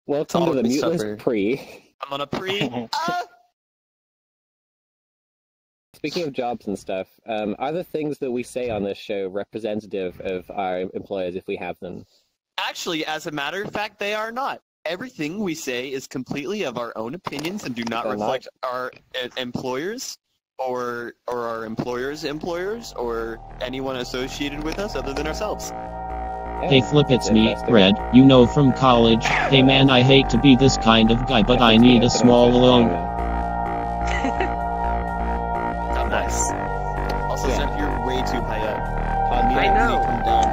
Welcome to the always Muteless suffer. Pre. I'm on a pre. Speaking of jobs and stuff, are the things that we say on this show representative of our employers if we have them? Actually, as a matter of fact, they are not. Everything we say is completely of our own opinions and do not They're reflect our employers or our employers' employers or anyone associated with us other than ourselves. Yeah, Hey Flip, it's me, interesting. Red, you know from college. Hey man, I hate to be this kind of guy, but I need a small loan. Oh, nice. Also, Yeah. Zeph, you're way too high up. I know. Come down.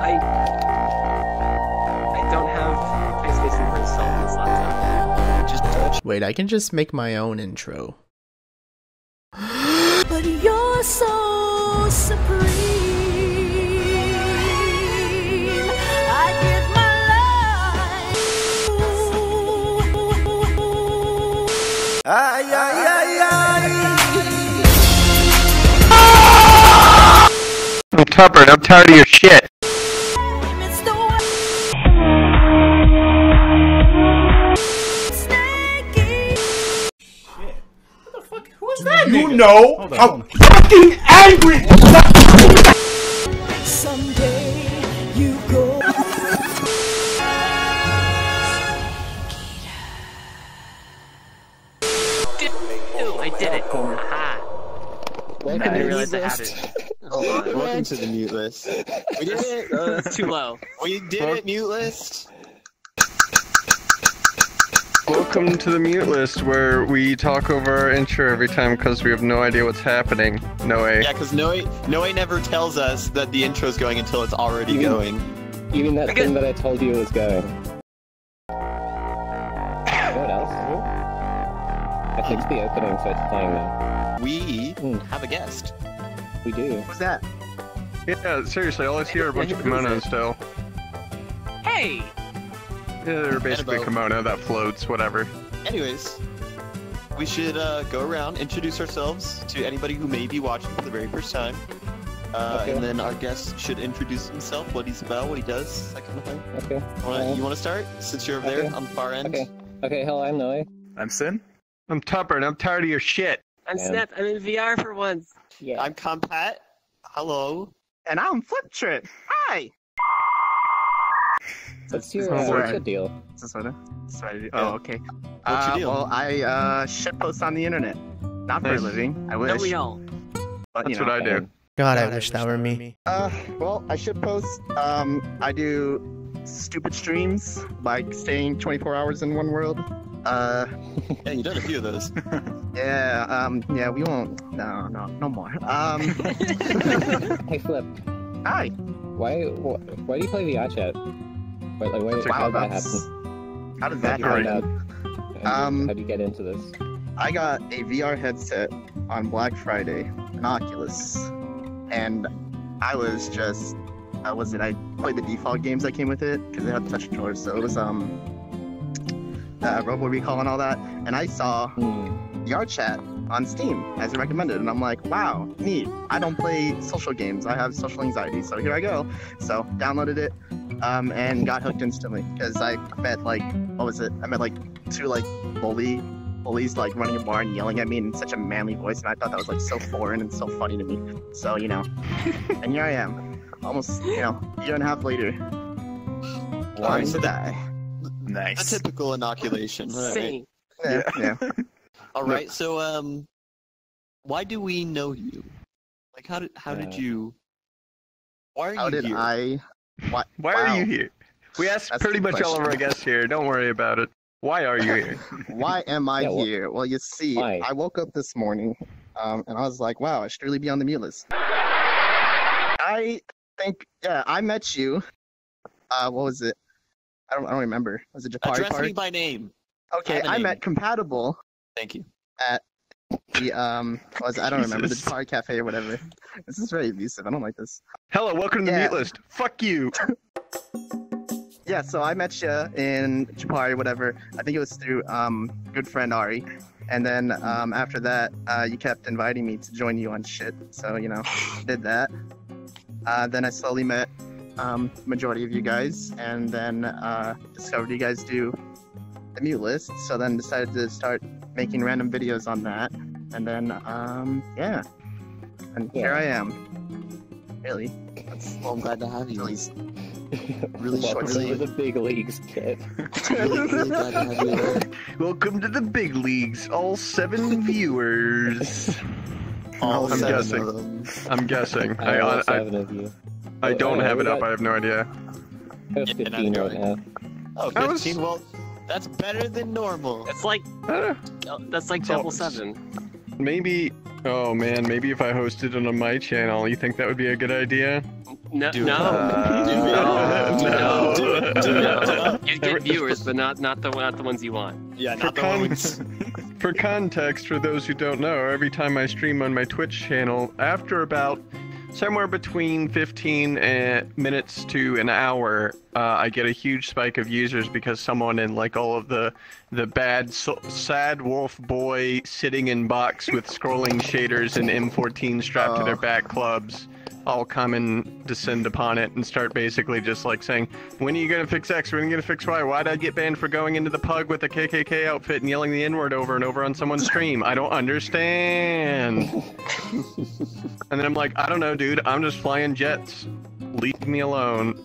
I don't have PlayStation for installed on this laptop. Just touch. Wait, I can just make my own intro. But you're so supreme. I give my life. Ay, ay, ay, ay. I'm Tupper and I'm tired of your shit. It's the way. Snaky. You know, I'm fucking angry! Someday you go. Ooh, I did it. Aha. Welcome I to the realized I had Muteless. it. Hold on. Welcome to the mute list. We did it. That's too low. We did it, mute list. Welcome to the mute list where we talk over our intro every time because we have no idea what's happening. No way. Yeah, because Noe never tells us that the intro's going until it's already You- going. You mean that Okay. thing that I told you was going? What else? I fixed the opening so it's playing now. We Hmm. have a guest. We do. What's that? Yeah, seriously, all I see are a bunch of who is kimonos it? still. Hey! Yeah, they're basically a Annabelle. kimono that floats, whatever. Anyways, we should go around, introduce ourselves to anybody who may be watching for the very first time. Okay. And then our guest should introduce himself, what he's about, what he does, that kind of thing. Okay. You want to start? Since you're over there Okay. on the far end. Okay. Okay, hello, I'm Noe. I'm Sin. I'm Tupper and I'm tired of your shit. I'm Yeah. Snap. I'm in VR for once. Yeah. I'm Compat. Hello. And I'm Fliptrip. Hi! What's your, Sounds what's right. your deal? Is this what I do? Yeah. Oh, okay. What's your deal? Well, I shitpost on the internet. Not for a Nice. living. I wish. Don't we all? But, That's you know. what I do. God, I wish that were me. Well, I shitpost. I do stupid streams, like staying 24 hours in one world. Yeah, you've done a few of those. Yeah, we won't. No more. Hey, Flip. Hi. Why do you play VR chat? How did that happen? How did that How'd you happen? find out? How'd you get into this? I got a VR headset on Black Friday, an Oculus, and I was just, I played the default games that came with it because it had touch controllers, so it was Robo Recall and all that, and I saw VR chat on Steam as it recommended, and I'm like, wow, neat. I don't play social games. I have social anxiety, so here I go. So downloaded it, and got hooked instantly because I met I met like two bullies like running a bar and yelling at me in such a manly voice, and I thought that was like so foreign and so funny to me. So and here I am, almost a year and a half later. Alright, so die. a Nice. typical inoculation. Right. Same. Yeah. Alright, so why do we know you? Like, how did you? Why are you How did here? I? What? Why wow. are you here? We asked That's pretty a good much all of our question. guests here. Don't worry about it. Why are you here? Why am I Yeah, here? Well, you see, Why? I woke up this morning, and I was like, wow, I should really be on the mute list. I think, yeah, I met you. What was it? I don't remember. Was it Japari Address Park? me by name. Okay, have a I name. met Compatible Thank you. at the I don't remember, the Jesus. Japari Cafe or whatever. This is very abusive. I don't like this. Hello, welcome to the Yeah. mute list. Fuck you. Yeah, so I met you in Japari, whatever. I think it was through good friend Ari. And then after that, you kept inviting me to join you on shit. So, did that. Then I slowly met majority of you guys, and then discovered you guys do the mute list, so then decided to start making random videos on that. And then, yeah. And here I am. Really. Well, I'm glad to have you. Really short Welcome to sleeve. the big leagues, kid. Really glad to have you there. Welcome to the big leagues, all 7 viewers. All I'm 7 guessing. of them. I'm guessing. All 7 of you. I don't have it up. I have no idea. I have 15 neither right do now. Oh, I was- 15? Well, that's better than normal. That's like Uh, double 7. maybe. Oh man, maybe if I hosted it on my channel, you think that would be a good idea? No, Do it. no. No. No. You get viewers, but not the ones you want. Yeah, For, not the con- ones. for context, for those who don't know, every time I stream on my Twitch channel, after about somewhere between 15 minutes to an hour, I get a huge spike of users because someone in like all of the bad sad wolf boy sitting in box with scrolling shaders and M14 strapped to their back clubs all come and descend upon it and start basically just like saying, when are you gonna fix X? When are you gonna fix Y? Why'd I get banned for going into the pug with a KKK outfit and yelling the N-word over and over on someone's stream? I don't understand. And then I'm like, I don't know, dude. I'm just flying jets. Leave me alone.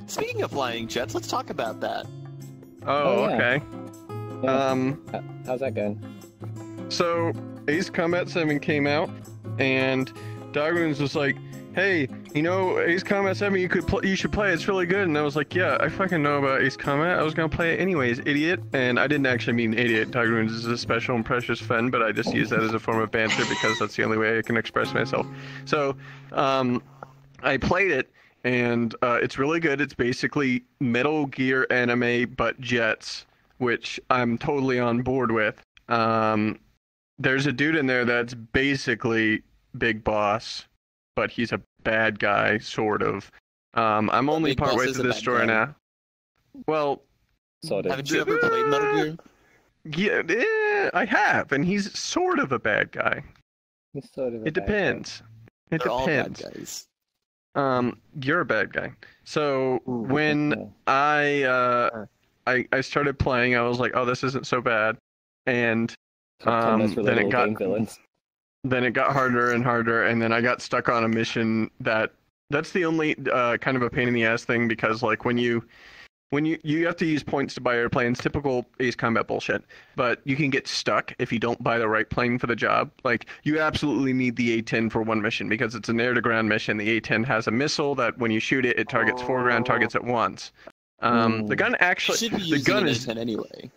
Speaking of flying jets, let's talk about that. Oh, yeah. okay. Yeah. How's that going? So Ace Combat 7 came out, and Dogwoons was like, "Hey, you know Ace Combat 7? You should play. It's really good." And I was like, "Yeah, I fucking know about Ace Combat. I was gonna play it anyways, idiot." And I didn't actually mean idiot. Dogwoons is a special and precious friend, but I just use that as a form of banter because that's the only way I can express myself. So, I played it, and it's really good. It's basically Metal Gear anime but jets, which I'm totally on board with. There's a dude in there that's basically Big Boss, but he's a bad guy, sort of. I'm only Big partway Boss is through a this bad story guy. now. Well, Sort of. Haven't you ever played Metal Gear? yeah, I have, and he's sort of a bad guy. He's sort of a It bad guy. depends. It They're all bad depends. guys. You're a bad guy. So Ooh, when okay. I started playing, I was like, oh, this isn't so bad, and Sometimes for then it little got game villains. then it got harder and harder, and then I got stuck on a mission that's the only kind of a pain in the ass thing, because like when you have to use points to buy airplanes, typical Ace Combat bullshit, but you can get stuck if you don't buy the right plane for the job. Like, you absolutely need the A-10 for one mission because it's an air-to-ground mission. The A-10 has a missile that when you shoot it, it targets 4 ground targets at once. The gun actually, Should be the using gun an is A10 anyway.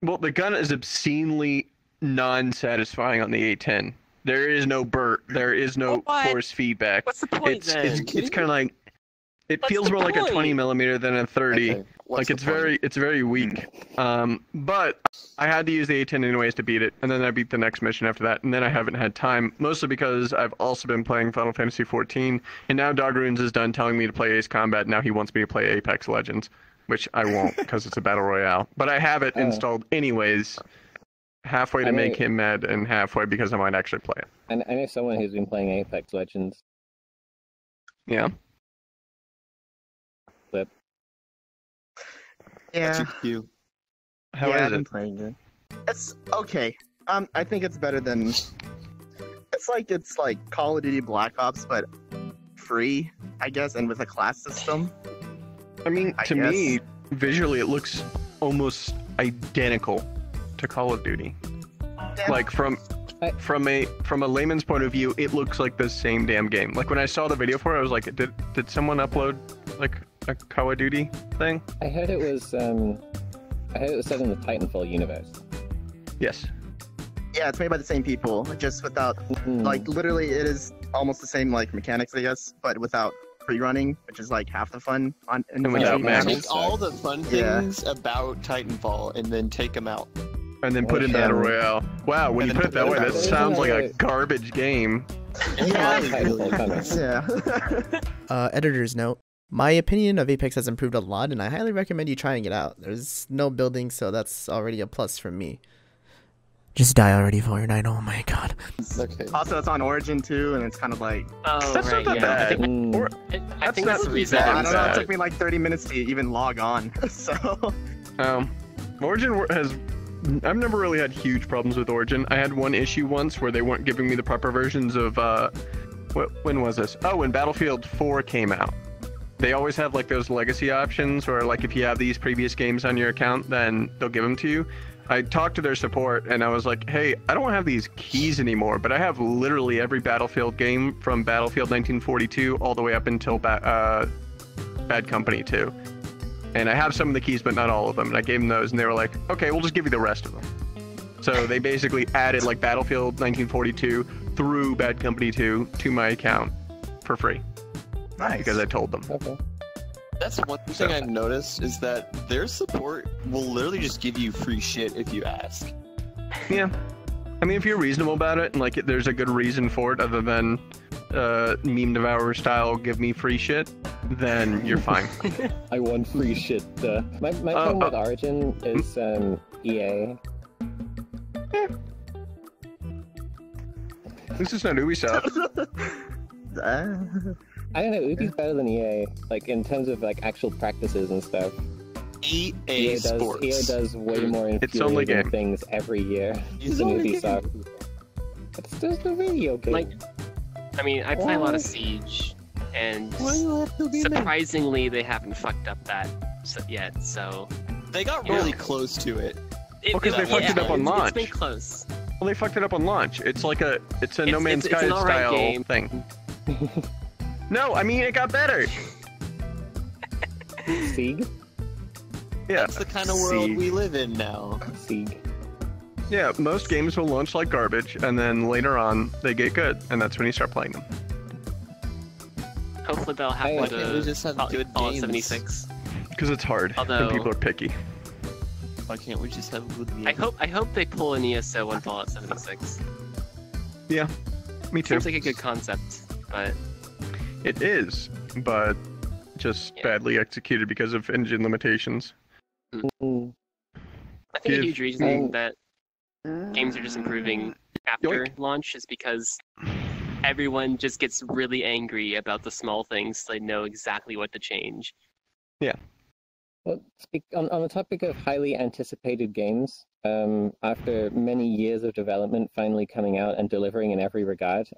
well, the gun is obscenely non-satisfying on the A10. There is no burst. There is no What? force feedback. What's the point then? It's kind of like, it What's feels the more like a point? 20 millimeter than a 30. Okay, what's Like the it's very weak. But I had to use the A10 anyways to beat it, and then I beat the next mission after that, and then I haven't had time, mostly because I've also been playing Final Fantasy XIV, and now Dogrunes is done telling me to play Ace Combat. Now he wants me to play Apex Legends, which I won't because it's a battle royale. But I have it installed anyways, halfway to make him mad and halfway because I might actually play it. And I know someone who's been playing Apex Legends. Yeah. Flip. Yeah. Too cute. How yeah, is I've been it? playing it. It's okay. I think it's better than. It's like Call of Duty Black Ops, but free, I guess, and with a class system. I mean, I to guess. me, visually, it looks almost identical to Call of Duty. Yeah. Like from a layman's point of view, it looks like the same damn game. Like when I saw the video for it, I was like, did someone upload like a Call of Duty thing? I heard it was set in the Titanfall universe. Yes. Yeah, it's made by the same people, just without like literally it is almost the same like mechanics, I guess, but without pre-running, which is like half the fun on in And without the max. game. Take all the fun Yeah. things about Titanfall and then take them out. And then put in Yeah. Battle Royale. Wow, when And you then put it that put way, it that in sounds like a Battle garbage game. Yeah. Titanfall coming. Yeah. Editor's note. My opinion of Apex has improved a lot, and I highly recommend you trying it out. There's no building, so that's already a plus for me. Just die already, Fortnite. Oh my god. Okay. Also, it's on Origin too, and it's kind of like Oh, That's right, not that yeah. bad. I think, Mm. Or, I think not that's the reason. bad. I don't know. It bad. took me like 30 minutes to even log on. So has. I've never really had huge problems with Origin. I had one issue once where they weren't giving me the proper versions of when was this? Oh, when Battlefield 4 came out. They always have like those legacy options where like if you have these previous games on your account, then they'll give them to you. I talked to their support and I was like, hey, I don't have these keys anymore, but I have literally every Battlefield game from Battlefield 1942 all the way up until Bad Company 2. And I have some of the keys, but not all of them. And I gave them those, and they were like, okay, we'll just give you the rest of them. So they basically added like Battlefield 1942 through Bad Company 2 to my account for free. Nice. Because I told them. Okay. That's one thing I've noticed is that their support will literally just give you free shit if you ask. Yeah. I mean, if you're reasonable about it, and like there's a good reason for it other than meme devourer style give me free shit, then you're fine. I want free shit. My problem with Origin is EA. This is not Ubisoft. I don't know, Ubi's better than EA, like in terms of like actual practices and stuff. EA Sports. EA does way more It's only infuriating game. things every year It's than only Ubisoft. It's just a video game. Like, I mean, I play a lot of Siege, and Why do you have to be surprisingly, they haven't fucked up that yet. So They got Yeah. really close to it. Well, 'cause they fucked it up on launch. It's been close. Well, they fucked it up on launch. It's like a No It's- Man's it's Sky an alright style game. thing. No, I mean it got better. Sieg? Yeah. That's the kind of world Siege. we live in now. Sieg. Yeah, most games will launch like garbage, and then later on they get good, and that's when you start playing them. Hopefully they'll have Why one can't we just have good Fallout games? 76. Because it's hard, Although- and people are picky. Why can't we just have good games? I hope they pull an ESO on Fallout 76. Yeah, me too. Seems like a good concept, but It is, but just Yeah. badly executed because of engine limitations. Mm. I think a Give- huge reason that games are just improving after launch is because everyone just gets really angry about the small things. So they know exactly what to change. Well, on the topic of highly anticipated games, after many years of development finally coming out and delivering in every regard,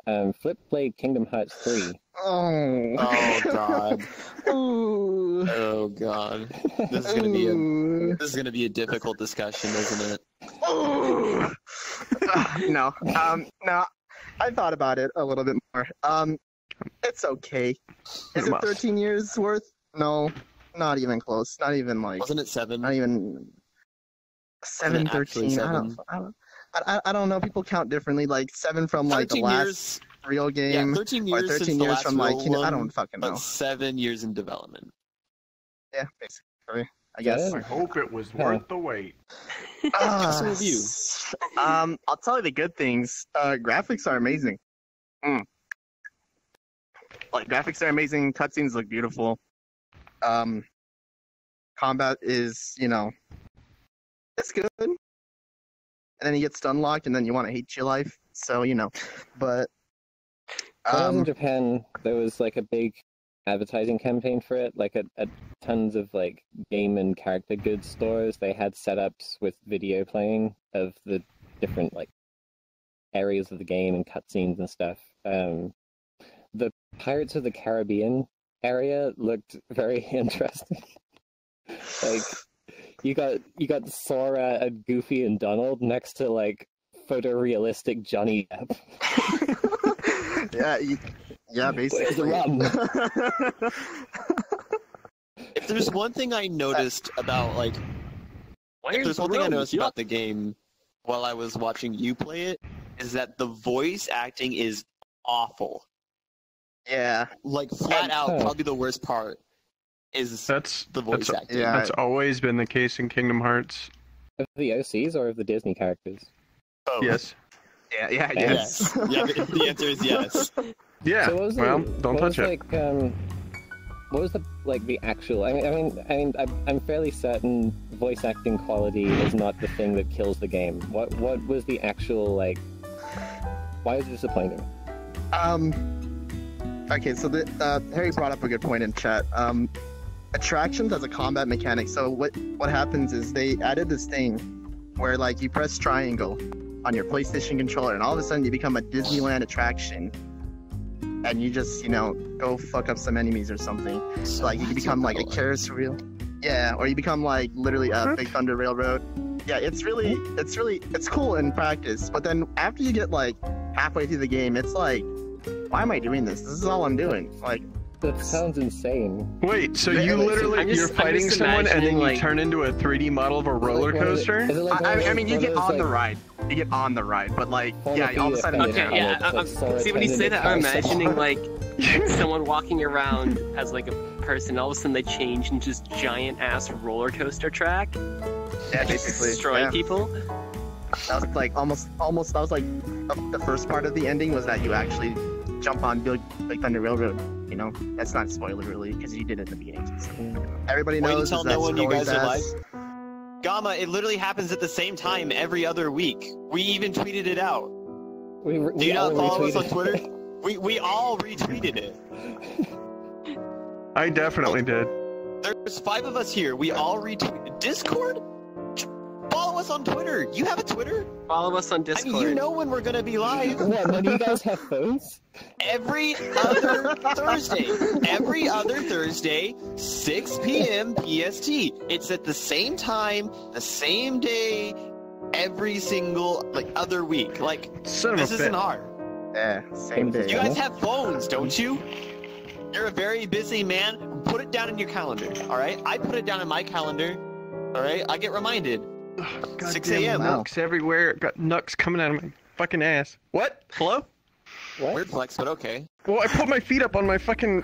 Flip played Kingdom Hearts 3. Oh. Oh god. Ooh. Oh god. This is gonna be a difficult discussion, isn't it? Ooh. No. No. I thought about it a little bit more. It's okay. Is it 13 years worth? No. Not even close. Not even like. Wasn't it 7? Not even. 7, Wasn't it actually 13. I don't know. People count differently. Like 7 from like the 13 last years. real game. Yeah, 13 or years 13 since the years last from like. real I one, don't fucking know. but 7 years in development. Yeah, basically. I guess. I hope it was worth the wait. What's the review? I'll tell you the good things. Graphics are amazing. Like graphics are amazing. Cutscenes look beautiful. Combat is, it's good. And then you get stun locked, and then you want to hate your life. So but. When I was in Japan, there was like a big advertising campaign for it, like at tons of like game and character goods stores. They had setups with video playing of the different like areas of the game and cutscenes and stuff. The Pirates of the Caribbean area looked very interesting. Like you got Sora and Goofy and Donald next to like photorealistic Johnny Depp. Yeah, basically. If there's one thing I noticed about like, if there's one thing I noticed about the game while I was watching you play it, is that the voice acting is awful. Yeah. Like flat out, probably the worst part is the voice acting. Yeah. That's always been the case in Kingdom Hearts. Of the OCs or of the Disney characters? Oh. Yes. Yeah, Yes. Yeah, the answer is yes. Yeah. So what was Don't touch it. like, what was the actual? I mean, I'm fairly certain voice acting quality is not the thing that kills the game. What was the actual like? Why is it disappointing? Okay, so Harry brought up a good point in chat. attractions as a combat mechanic. So what happens is they added this thing where like you press triangle on your PlayStation controller, and all of a sudden you become a Disneyland attraction, and you just go fuck up some enemies or something. So, like you can become like a Carousel wheel, yeah, or you become like literally a Big Thunder Railroad. Yeah, it's cool in practice, but then after you get like halfway through the game, it's like, why am I doing this? This is all I'm doing. Like, that sounds insane. Wait, so you literally you're fighting someone and then you turn into a 3D model of a roller coaster? I mean, you get on the ride. You get on the ride, but like, yeah, all of a sudden. Okay, yeah. See, when you say that, I'm imagining like someone walking around as like a person. All of a sudden, they change into this giant ass roller coaster track. Yeah, basically destroying people. That was like almost. That was like the first part of the ending was that you actually jump on Big Thunder Railroad. That's not a spoiler really because you did it in the beginning. So everybody knows. Wait until no one you guys are live. Gamma, it literally happens at the same time every other week. We even tweeted it out. Do you not follow us on Twitter? We all retweeted it. I definitely did. There's 5 of us here. We all retweeted. Discord? Follow us on Twitter. You have a Twitter? Follow us on Discord. I mean, you know when we're gonna be live. What, none of you guys have phones? Every other Thursday. Every other Thursday, 6 p.m. PST. It's at the same time, the same day, every single other week. Like, this isn't hard. Yeah, same day. You guys have phones, don't you? You're a very busy man. Put it down in your calendar, alright? I put it down in my calendar, alright? I get reminded. 6 a.m. Nucks everywhere. Got nucks coming out of my fucking ass. What? Hello? What? Weird flex, but okay. Well, I put my feet up on my fucking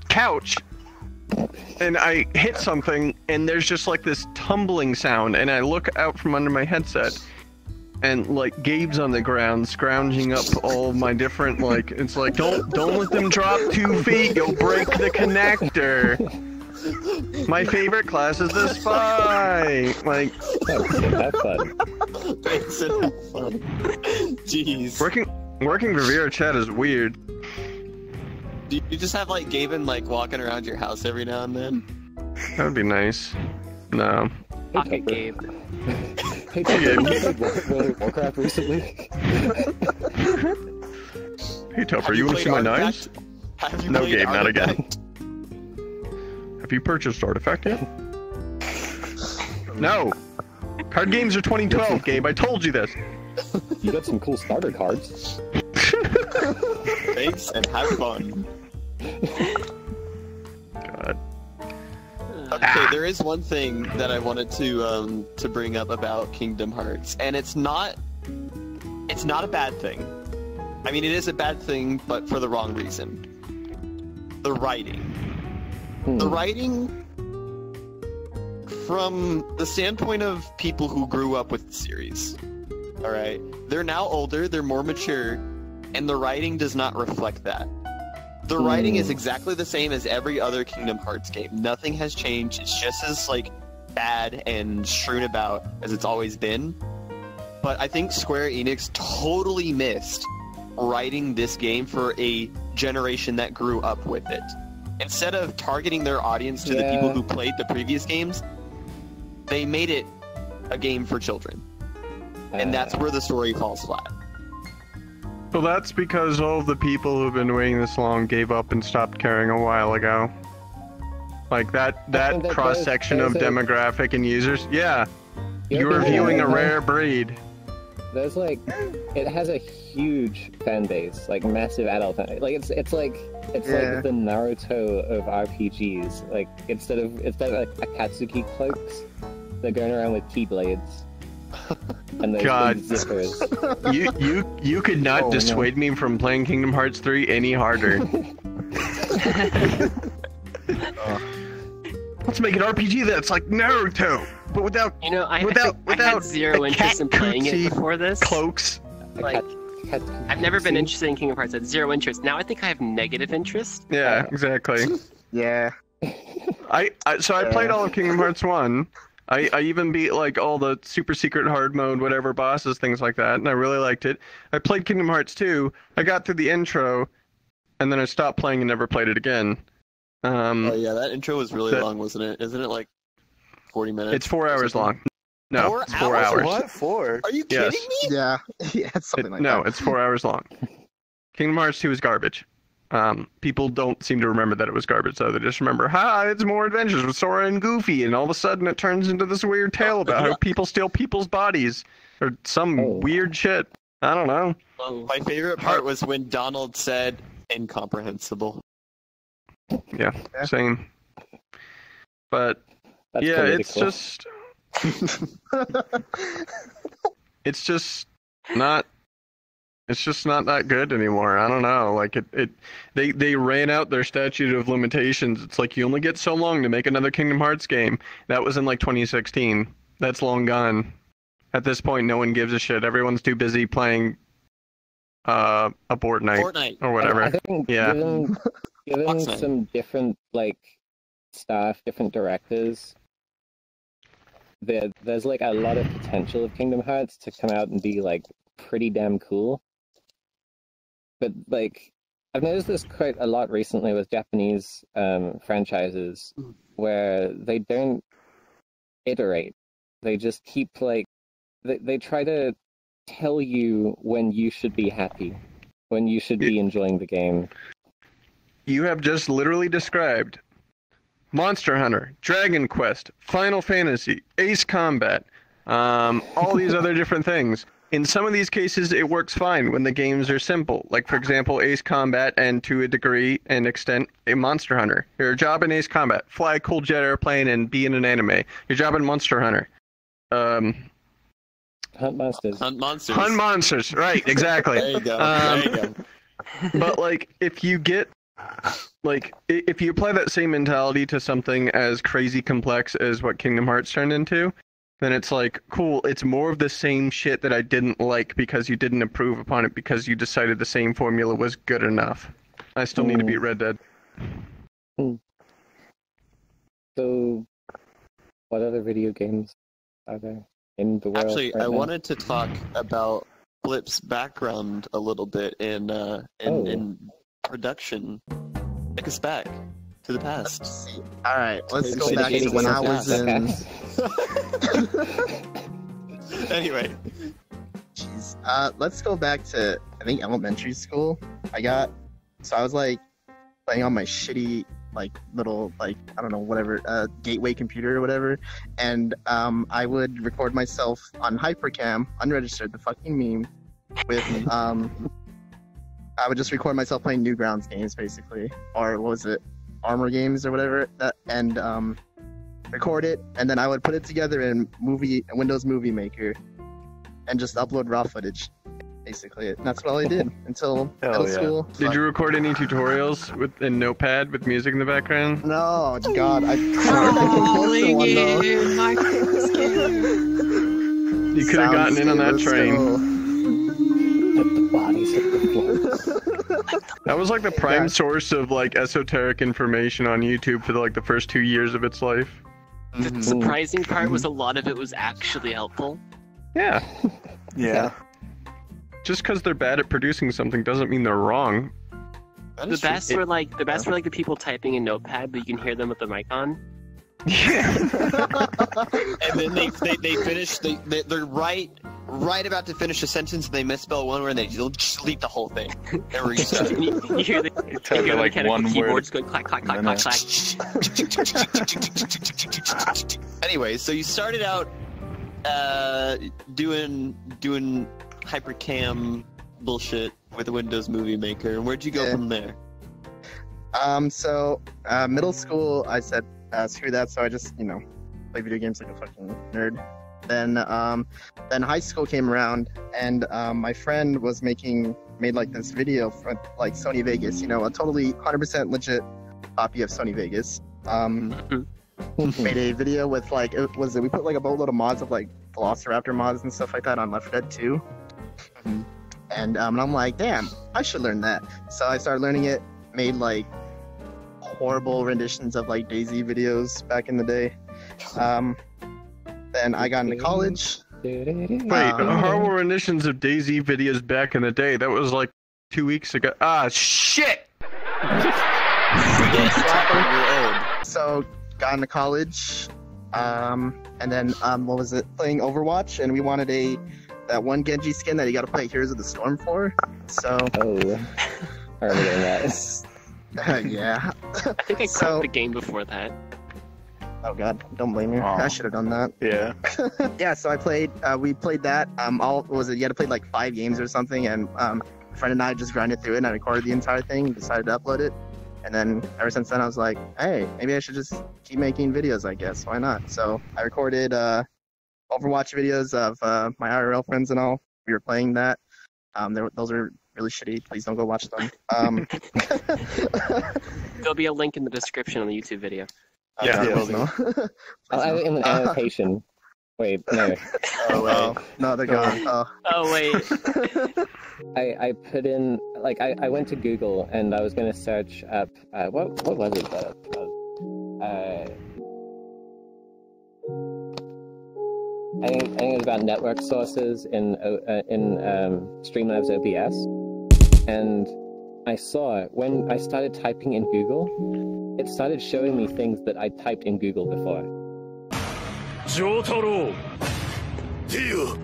couch, and I hit something, and there's just like this tumbling sound, and I look out from under my headset, and like Gabe's on the ground, scrounging up all my different it's like don't let them drop 2 feet, you'll break the connector. My favorite class is the spy. Like, have fun. Jeez. Working for VR chat is weird. Do you just have like Gaben walking around your house every now and then? That would be nice. No. Pocket Gabe. Hey, Gabe, you played World of Warcraft recently? Hey, Topher, you want to see my knives? No, Gabe, not again. Have you purchased Artifact yet? No! Card games are 2012, Gabe, I told you this! You got some cool starter cards. Thanks, and have fun. God. Okay, there is one thing that I wanted to bring up about Kingdom Hearts, and it's not a bad thing. I mean, it is a bad thing, but for the wrong reason. The writing. The writing, from the standpoint of people who grew up with the series, alright? They're now older, they're more mature, and the writing does not reflect that. The writing is exactly the same as every other Kingdom Hearts game. Nothing has changed, it's just as, bad and strewn about as it's always been. But I think Square Enix totally missed writing this game for a generation that grew up with it. Instead of targeting their audience to the people who played the previous games, they made it a game for children. And that's where the story falls flat. Well, that's because all of the people who've been waiting this long gave up and stopped caring a while ago. Like, that cross-section of demographic and users, yeah. You're viewing a rare breed. There's it has a huge fan base, massive adult fan base. It's like the Naruto of RPGs. Instead of Akatsuki cloaks, they're going around with keyblades. And those zippers. You could not dissuade me from playing Kingdom Hearts 3 any harder. Let's make an RPG that's like Naruto, but without I had zero interest in playing it before this. Cloaks. I've never been interested in Kingdom Hearts. I had zero interest. Now I think I have negative interest. Yeah, exactly. Yeah. I played all of Kingdom Hearts 1. I even beat all the super secret hard mode, whatever bosses, things like that, and I really liked it. I played Kingdom Hearts 2. I got through the intro, and then I stopped playing and never played it again. Oh yeah, that intro was really long, wasn't it? Isn't it like 40 minutes? It's 4 hours long. No, it's 4 hours. What? 4? Are you kidding me? Yeah, yeah, it's something like that. No, it's 4 hours long. Kingdom Hearts 2 is garbage. People don't seem to remember that it was garbage, though. They just remember, it's more adventures with Sora and Goofy, and all of a sudden it turns into this weird tale about how people steal people's bodies, or some weird shit. I don't know. My favorite part was when Donald said, incomprehensible. Yeah, same. But, That's yeah, political. it's just not that good anymore. I don't know. Like they ran out their statute of limitations. It's like you only get so long to make another Kingdom Hearts game. That was in like 2016. That's long gone. At this point, no one gives a shit. Everyone's too busy playing a Fortnite or whatever. I think given some different like staff, different directors, there's like a lot of potential of Kingdom Hearts to come out and be like pretty damn cool. But like I've noticed this quite a lot recently with Japanese franchises where they don't iterate. They just keep like they try to tell you when you should be happy, when you should be enjoying the game. You have just literally described Monster Hunter, Dragon Quest, Final Fantasy, Ace Combat, all these other different things. In some of these cases, it works fine when the games are simple. Like, for example, Ace Combat and, to a degree and extent, a Monster Hunter. Your job in Ace Combat, fly a cool jet airplane and be in an anime. Your job in Monster Hunter. Hunt monsters. Hunt monsters. Hunt monsters, right, exactly. There you go. There you go. But, like, if you apply that same mentality to something as crazy complex as what Kingdom Hearts turned into, then it's like, cool, it's more of the same shit that I didn't like because you didn't improve upon it because you decided the same formula was good enough. I still need to beat Red Dead. So, what other video games are there in the world? Actually, right I now? wanted to talk about Flip's background a little bit in production. Take us back to the past. All right, let's go back to when I was in. Anyway, jeez, let's go back to I think elementary school. I was like playing on my shitty like little like I don't know whatever gateway computer or whatever, and I would record myself on HyperCam, unregistered, the fucking meme, with I would just record myself playing Newgrounds games basically, or what was it, Armor games or whatever, and record it, and then I would put it together in Windows Movie Maker, and just upload raw footage, basically. And that's what I did until middle school. Did you record any tutorials in Notepad with music in the background? No, God, I posted one though. You could have gotten in on that train. Let the bodies hit the floor. That was like the prime source of like esoteric information on YouTube for the first 2 years of its life. The surprising part was a lot of it was actually helpful. Yeah. Yeah. Just because they're bad at producing something doesn't mean they're wrong. The best were like the people typing in Notepad, but you can hear them with the mic on. Yeah. And then they finish. They're right about to finish a sentence, and they misspell one word, and they just delete the whole thing. And restart. you hear the like one keyboards word. going clack clack clack clack clack. Anyway, so you started out doing HyperCam bullshit with Windows Movie Maker, and where'd you go from there? So middle school, I said screw that, so I just play video games like a fucking nerd. Then high school came around, and my friend was made like this video for like Sony Vegas, a totally 100% legit copy of Sony Vegas. Made a video with we put like a boatload of mods of like Velociraptor mods and stuff like that on Left 4 Dead 2. And I'm like, damn, I should learn that. So I started learning it, made like horrible renditions of like DayZ videos back in the day. Then I got into college. Wait, horrible renditions of DayZ videos back in the day. That was like 2 weeks ago. Ah, shit! So got into college, and then what was it? Playing Overwatch, and we wanted that one Genji skin that you got to play Heroes of the Storm for. So. Oh, I remember that. Yeah. I think I quit the game before that. Oh god, don't blame me. Aw. I should have done that. Yeah. Yeah, so I played. We played that. What was it? You had to play like 5 games or something, and a friend and I just grinded through it, and I recorded the entire thing. And decided to upload it, and then ever since then, I was like, hey, maybe I should just keep making videos. I guess why not? So I recorded Overwatch videos of my IRL friends and all. We were playing that. Those are really shitty. Please don't go watch them. There'll be a link in the description on the YouTube video. Yeah, no. I'll add it in the annotation. Wait, no. Oh, well. No, they're gone. Oh, wait. I put in, like, I went to Google and I was going to search up, what was it that I think it was about network sources in Streamlabs OBS, and I saw when I started typing in Google, it started showing me things that I typed in Google before. Jotaro! Dio!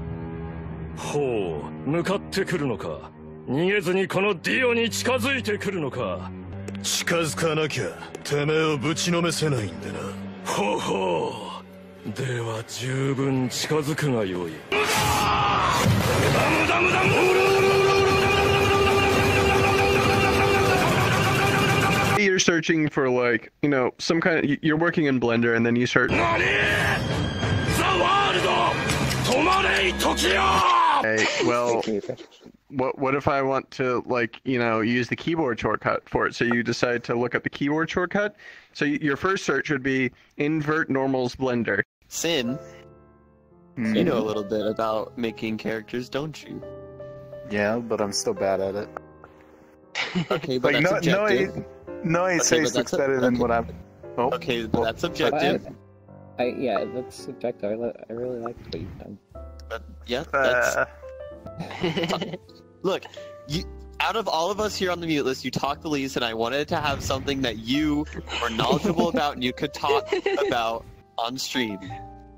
ほう、向かってくるのか。逃げずにこのディオに近づいてくるのか。近づかなきゃ、てめえをぶちのめせないんでな。ほうほう。では十分近づくがよい。無駄！無駄無駄無駄無駄！ You're searching for like, you know, some kind of, you're working in Blender and then you start. Hey, well, what if I want to, like, you know, use the keyboard shortcut for it? So you decide to look up the keyboard shortcut. So your first search would be invert normals Blender. Sin, you know a little bit about making characters, don't you? Yeah, but I'm still bad at it. Okay, but that's subjective. No, he says it's better than what I'm. Oh. Okay, but that's subjective. Yeah, that's subjective. I really like what you've done. But yeah, that's. Look, out of all of us here on the mute list, you talk the least, and I wanted to have something that you were knowledgeable about and you could talk about on stream.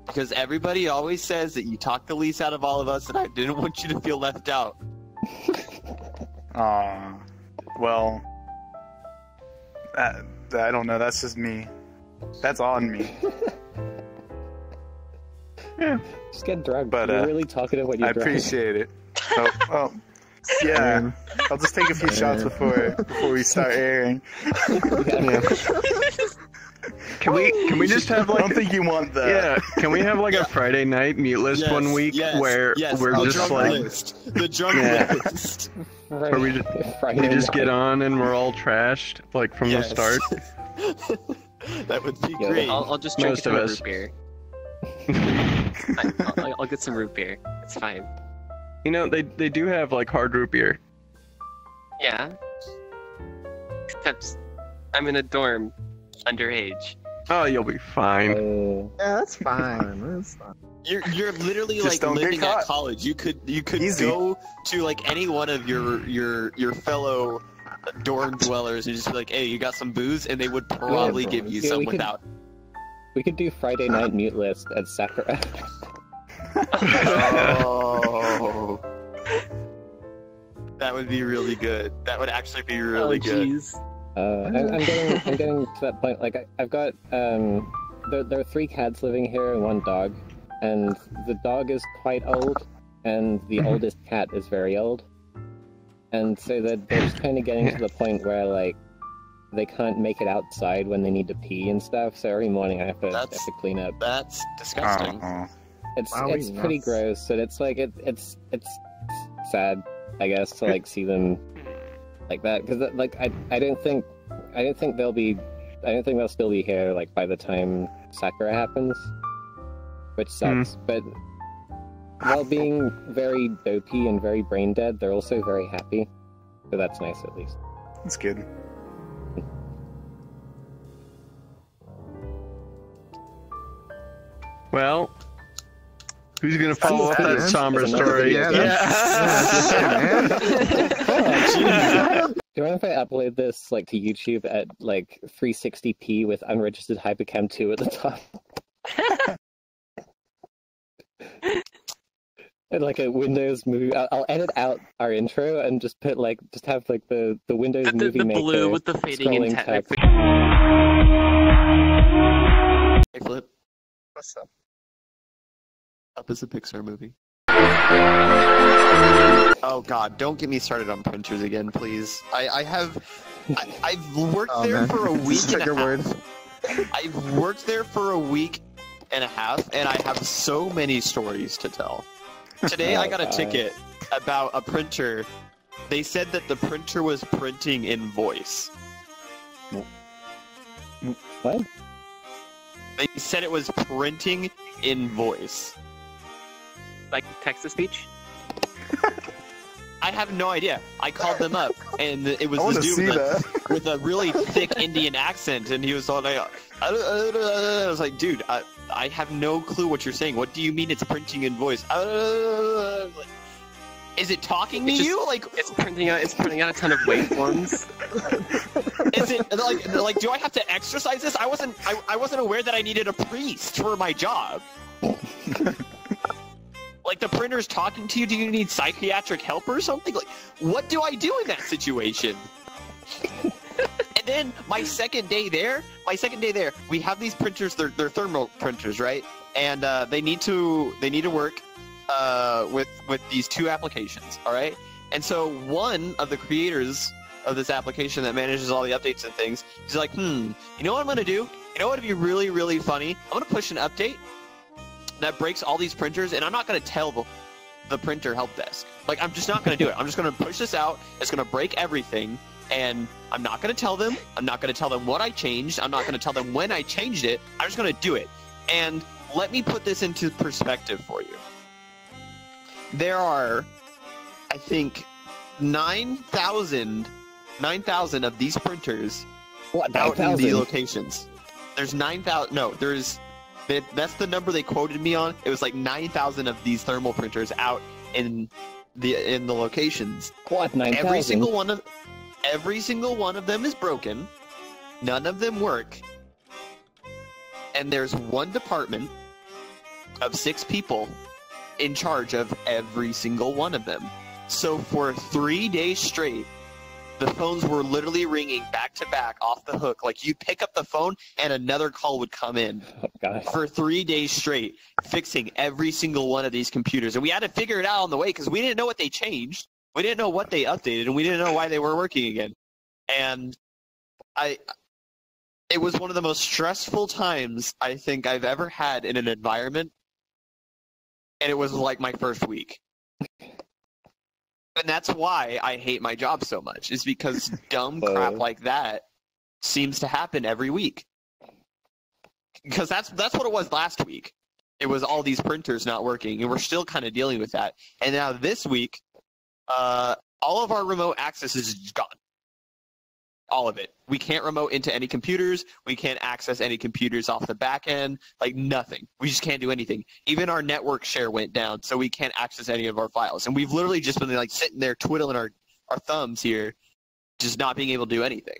Because everybody always says that you talk the least out of all of us, and I didn't want you to feel left out. Well, I don't know. That's just me. That's on me. Yeah, just get drugged. But you're really talking about what you're I appreciate it. Oh, yeah. I'll just take a few shots before we start airing. Yeah. Can we just have like? I don't think you want that. Yeah. Can we have like a Friday night mute list one week where we're just like the drunk list, where we just get on and we're all trashed like from the start. That would be great. I'll just drink some root beer. I'll get some root beer. It's fine. You know, they do have like hard root beer. Yeah. Except I'm in a dorm, underage. Oh, you'll be fine. Yeah, that's fine. That's fine. You're literally Just like don't get living at caught. college. You could Easy. go to like any one of your fellow dorm dwellers and just be like, hey, you got some booze, and they would probably give you some without. We could do Friday night mute list at Sakura. Oh, that would be really good. That would actually be really good. I'm getting to that point. Like I've got there are 3 cats living here and 1 dog, and the dog is quite old, and the oldest cat is very old, and so they're just kind of getting to the point where like they can't make it outside when they need to pee and stuff. So every morning I have to clean up. That's disgusting. It's pretty gross, and it's like it's sad, I guess, to like see them like that, because like I don't think they'll still be here like by the time Sakura happens, which sucks. But while being very dopey and very brain dead, they're also very happy, so that's nice at least. That's good. Well, who's gonna follow up that somber story? Yeah. you mind if I upload this like to YouTube at like 360p with unregistered HyperCam 2 at the top? And like a Windows movie. I'll edit out our intro and just put like have like the Windows movie the maker blue with the fading in text. Hey, Flip. What's up? Up is a Pixar movie. Oh God! Don't get me started on printers again, please. I've worked there for a week and a half. I've worked there for a week and a half, and I have so many stories to tell. Today I got a ticket about a printer. They said that the printer was printing in voice. What? They said it was printing in voice. Like text-to-speech? I have no idea. I called them up, and it was I this wanna dude see with a really thick Indian accent, and he was all like, I was like, dude, I have no clue what you're saying. What do you mean it's printing in voice? Is it talking to you? Like it's printing out a ton of waveforms. Is it like do I have to exercise this? I wasn't aware that I needed a priest for my job. Like the printer's talking to you. Do you need psychiatric help or something? Like what do I do in that situation? And then my second day there, we have these printers. They're thermal printers, right? And they need to work with these two applications. All right. And so one of the creators of this application that manages all the updates and things, he's like, you know what I'm gonna do? You know what would be really, really funny? I'm gonna push an update that breaks all these printers, and I'm not gonna tell the printer help desk. Like I'm just not gonna do it. I'm just gonna push this out. It's gonna break everything. And I'm not going to tell them. I'm not going to tell them what I changed. I'm not going to tell them when I changed it. I'm just going to do it. And let me put this into perspective for you. There are, I think, 9,000 of these printers out in the locations. There's 9,000. No, that's the number they quoted me on. It was like 9,000 of these thermal printers out in the locations. What, 9,000? Every single one of them is broken. None of them work. And there's one department of 6 people in charge of every single one of them. So for 3 days straight, the phones were literally ringing back to back off the hook. Like you pick up the phone and another call would come in. Oh, God. For 3 days straight, fixing every single one of these computers. And we had to figure it out on the way because we didn't know what they changed. We didn't know what they updated, and we didn't know why they were working again. And it was one of the most stressful times I think I've ever had in an environment, and it was like my first week. And that's why I hate my job so much, is because dumb crap like that seems to happen every week. Because that's what it was last week. It was all these printers not working, and we're still kind of dealing with that. And now this week, all of our remote access is gone. All of it. We can't remote into any computers. We can't access any computers off the back end. Like nothing. We just can't do anything. Even our network share went down, so we can't access any of our files. And we've literally just been like sitting there twiddling our thumbs here, just not being able to do anything.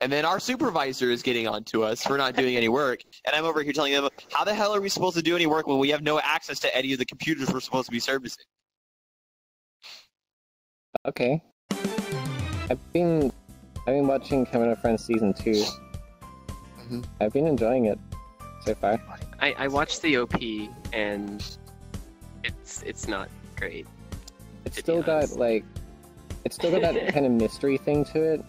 And then our supervisor is getting on to us for not doing any work. And I'm over here telling them, how the hell are we supposed to do any work when we have no access to any of the computers we're supposed to be servicing? Okay. I've been watching Coming of Friends Season 2. Mm-hmm. I've been enjoying it so far. I watched the OP, and it's not great. It's still got that kind of mystery thing to it,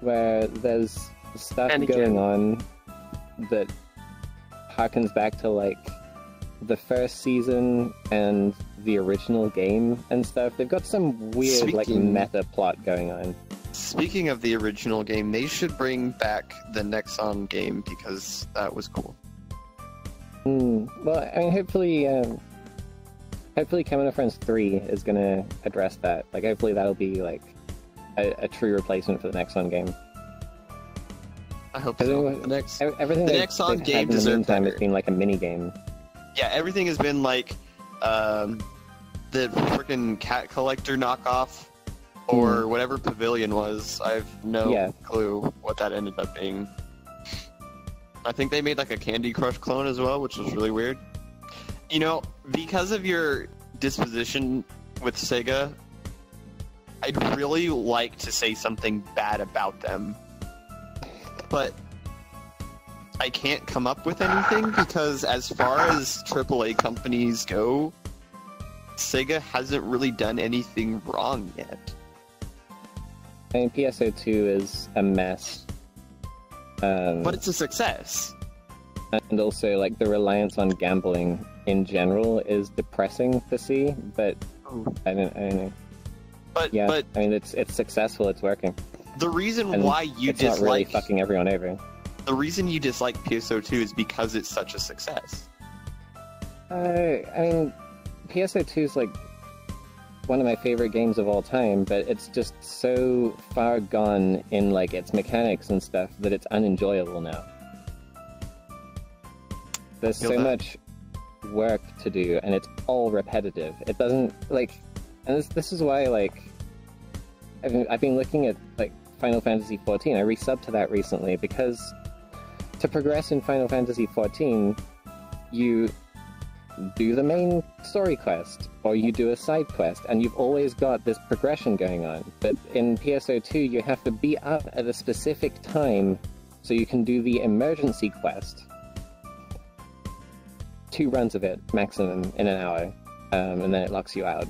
where there's stuff going on that harkens back to like the first season and the original game and stuff. They've got some weird like meta plot going on. Speaking of the original game, they should bring back the Nexon game because that was cool. Well, I mean, hopefully Coming of Friends 3 is gonna address that. Like, hopefully that'll be like a true replacement for the Nexon game. I hope so. Everything the Nexon game deserves better. It's been like a mini game. Yeah, everything has been like the freaking cat collector knockoff or whatever Pavilion was. I have no clue what that ended up being. I think they made like a Candy Crush clone as well, which was really weird. You know, because of your disposition with Sega, I'd really like to say something bad about them, but I can't come up with anything because as far as AAA companies go, Sega hasn't really done anything wrong yet. I mean, PSO2 is a mess. But it's a success. And also, like, the reliance on gambling in general is depressing to see, but I don't know. But I mean, it's successful, it's working. The reason And why you it's not really dislike fucking everyone over. the reason you dislike PSO2 is because it's such a success. I mean, PSO2 is like one of my favorite games of all time, but it's just so far gone in like its mechanics and stuff that it's unenjoyable now. There's so much work to do, and it's all repetitive. It doesn't like, and this is why like I've been looking at like Final Fantasy XIV. I resubbed to that recently because to progress in Final Fantasy XIV, you do the main story quest, or you do a side quest, and you've always got this progression going on. But in PSO2, you have to be up at a specific time so you can do the emergency quest. 2 runs of it, maximum, in an hour, and then it locks you out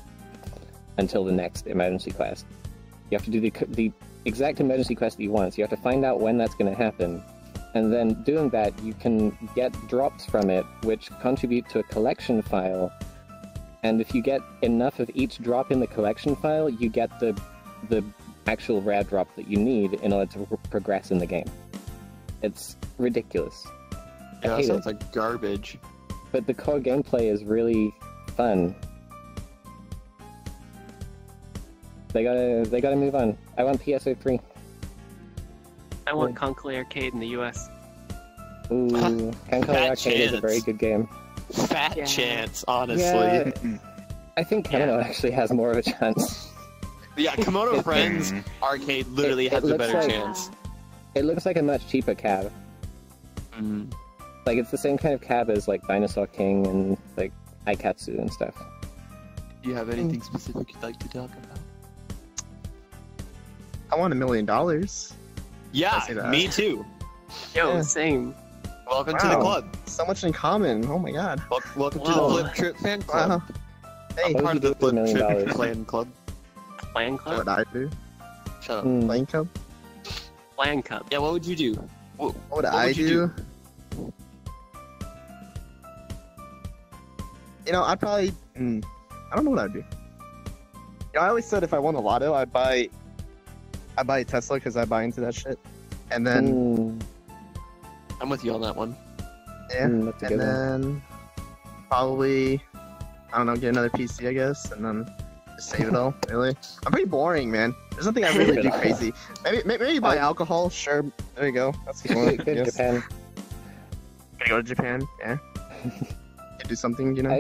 until the next emergency quest. You have to do the exact emergency quest that you want, so you have to find out when that's going to happen. And then doing that, you can get drops from it, which contribute to a collection file. And if you get enough of each drop in the collection file, you get the actual rare drop that you need in order to progress in the game. It's ridiculous. Yeah, that sounds like garbage. But the core gameplay is really fun. They gotta move on. I want PSO3. I want Conklay Arcade in the US. Ooh, Conklay Arcade is a very good game. Fat chance, honestly. Yeah, I think Kimono actually has more of a chance. Yeah, Kimono Friends Arcade literally has a better chance. It looks like a much cheaper cab. Like, it's the same kind of cab as, like, Dinosaur King and, like, Aikatsu and stuff. Do you have anything specific you'd like to talk about? I want $1 million. Yeah, me too. Yo, same. Welcome to the club. So much in common. Oh my god. Welcome to the Fliptrip fan club. Hey, I'm part of the Fliptrip clan club. Clan club? What would I do? Shut up. Clan club? Clan club. Yeah, what would you do? What would I do? You know, I'd probably... I don't know what I'd do. You know, I always said if I won the lotto, I'd buy a Tesla because I buy into that shit. And then... I'm with you on that one. Yeah, and then probably, I don't know, get another PC, I guess, and then just save it all, really. I'm pretty boring, man. There's nothing I really do crazy. Maybe buy alcohol, sure. There you go. That's the one. Go to Japan. Gonna go to Japan, yeah. Do something, you know?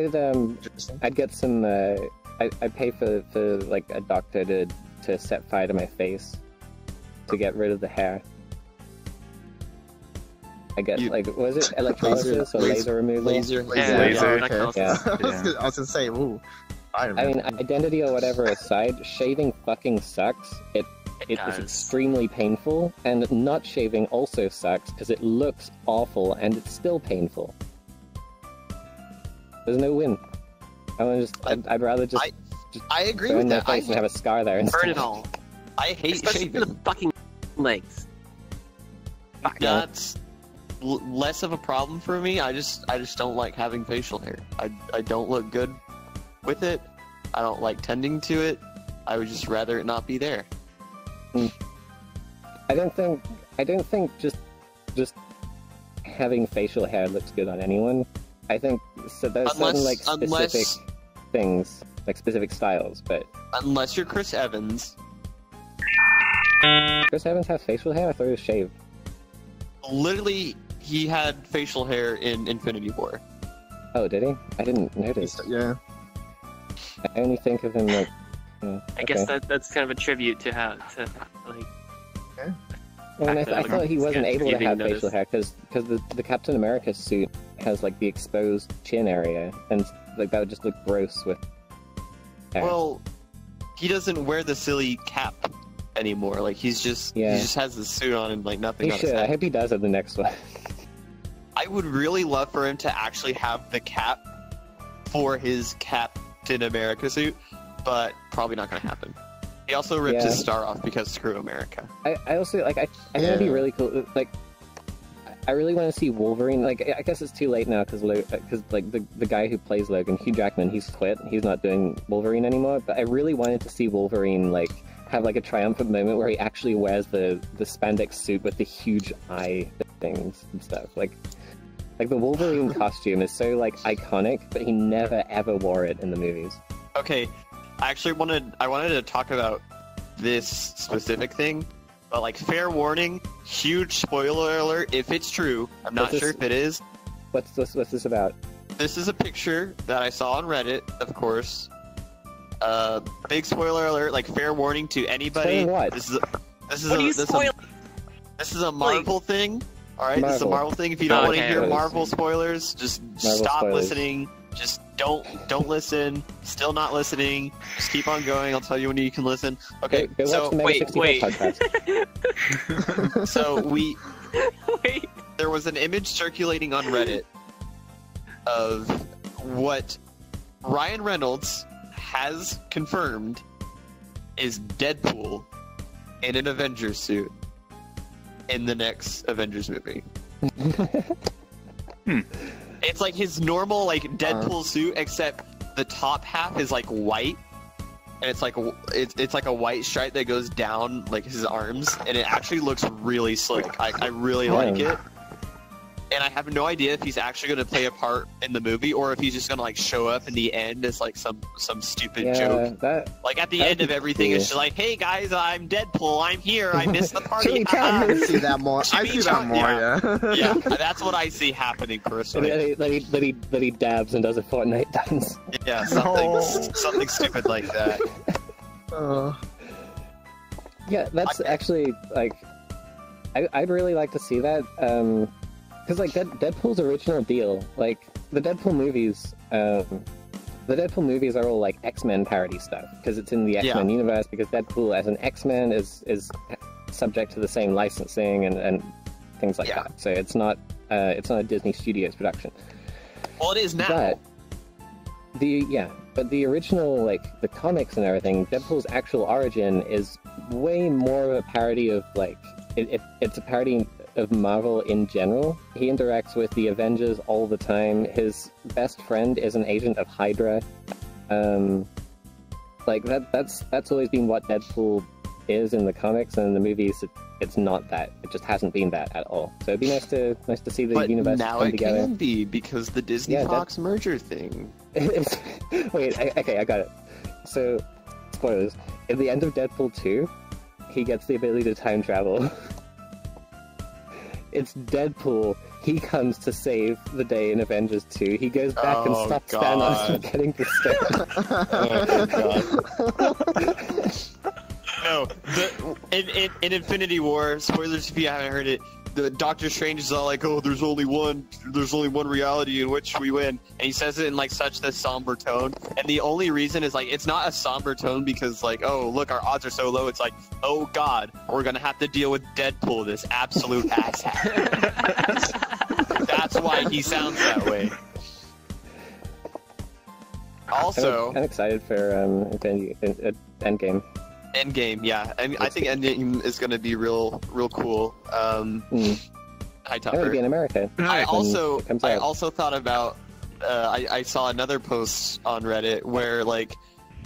I'd get some, I'd pay for like, a doctor to set fire to my face to get rid of the hair. I guess, like, was it electrolysis or laser removal? Laser. Yeah. I was gonna say, ooh. I mean, identity or whatever aside, shaving fucking sucks. It is extremely painful, and not shaving also sucks because it looks awful and it's still painful. There's no win. I'd rather just I agree burn with my that. face and have a scar there instead. Burn it all. I hate Especially shaving. the fucking legs. That's less of a problem for me. I just don't like having facial hair. I don't look good with it. I don't like tending to it. I would just rather it not be there. I don't think just having facial hair looks good on anyone. I think so there's certain like specific things, like specific styles, but unless you're Chris Evans. Chris Evans has facial hair? I thought he was shaved. Literally, he had facial hair in Infinity War. Oh, did he? I didn't notice. Yeah. I only think of him like I guess that's kind of a tribute to how like. Well, and I thought he wasn't able to have noticed. facial hair because the Captain America suit has like the exposed chin area, and like that would just look gross with hair. Well, he doesn't wear the silly cap anymore. Like he just has the suit on and like nothing. He on should. his head. I hope he does in the next one. I would really love for him to actually have the cap for his Captain America suit, but probably not going to happen. He also ripped his star off because screw America. I also like I think it'd be really cool. Like I really want to see Wolverine. Like I guess it's too late now because like the guy who plays Logan, Hugh Jackman, he's quit. He's not doing Wolverine anymore. But I really wanted to see Wolverine like have like a triumphant moment where he actually wears the spandex suit with the huge eye things and stuff. Like the Wolverine costume is so like iconic, but he never ever wore it in the movies. Okay, I wanted to talk about this specific thing, but like fair warning, huge spoiler alert if it's true. I'm not sure if it is. What's this about? This is a picture that I saw on Reddit, of course. Big spoiler alert, like fair warning to anybody. Spoiler what? This is a Marvel thing. Alright, this is a Marvel thing. If you don't want to hear Marvel spoilers, just stop listening. Just don't listen. Still not listening. Just keep on going. I'll tell you when you can listen. Okay, so wait. So there was an image circulating on Reddit of what Ryan Reynolds has confirmed is Deadpool in an Avengers suit in the next Avengers movie. It's like his normal like Deadpool suit, except the top half is like white, and it's like a white stripe that goes down like his arms, and it actually looks really slick. I really like it. And I have no idea if he's actually going to play a part in the movie or if he's just going to like show up in the end as like some stupid joke. Like at the end of everything, it's just like, "Hey guys, I'm Deadpool. I'm here. I missed the party." I see that more. Yeah, that's what I see happening personally. That he dabs and does a Fortnite dance. Yeah, something stupid like that. Yeah, that's actually like I'd really like to see that. Because like Deadpool's original deal, like the Deadpool movies are all like X-Men parody stuff because it's in the X-Men universe. Because Deadpool as an X-Men is subject to the same licensing and things like that. So it's not a Disney Studios production. Well, it is now. But the original like the comics and everything, Deadpool's actual origin is way more of a parody of like it's a parody of Marvel in general. He interacts with the Avengers all the time. His best friend is an agent of Hydra. Like that's always been what Deadpool is in the comics, and in the movies it's not that. It just hasn't been that at all. So it'd be nice to see the universe come together. Now it can be because the Disney Fox merger thing. Wait, I got it. So spoilers. In the end of Deadpool 2, he gets the ability to time travel. It's Deadpool. He comes to save the day in Avengers 2. He goes back and stops Thanos from getting the stone. No, in Infinity War, spoilers if you haven't heard it, the Doctor Strange is all like, "Oh, there's only one reality in which we win," and he says it in like such this somber tone. And the only reason is like it's not a somber tone because like, "Oh, look, our odds are so low." It's like, "Oh God, we're gonna have to deal with Deadpool, this absolute asshat." That's why he sounds that way. Also, I'm excited for Endgame. Endgame, yeah. I think Endgame is going to be real cool. High topper. I'm going to be in America. I also thought about. I saw another post on Reddit where like,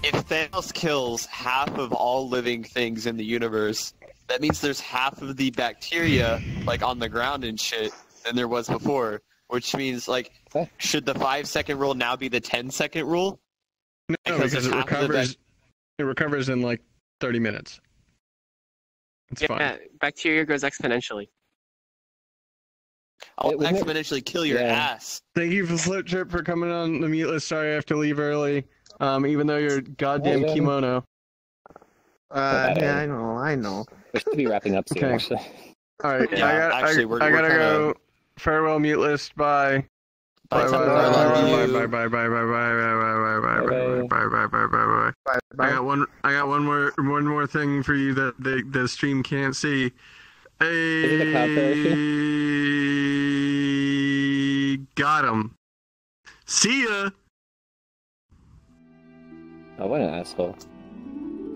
if Thanos kills half of all living things in the universe, that means there's half of the bacteria like on the ground and shit than there was before. Which means like, should the 5-second rule now be the 10-second rule? No, because it recovers in like 30 minutes. It's fine. Bacteria grows exponentially. I'll exponentially kill your ass. Thank you for Fliptrip for coming on the mute list. Sorry I have to leave early. Even though you're goddamn kimono. Yeah, I know. We should be wrapping up soon, Okay. actually. All right, Yeah, I actually, we're gotta kinda- go. Farewell, mute list. Bye. Bye, Bye. Tucker, I love you. Bye. Bye. I got one more thing for you that the stream can't see. Is it a Cloudflare issue? Got him. See ya. Oh, what an asshole.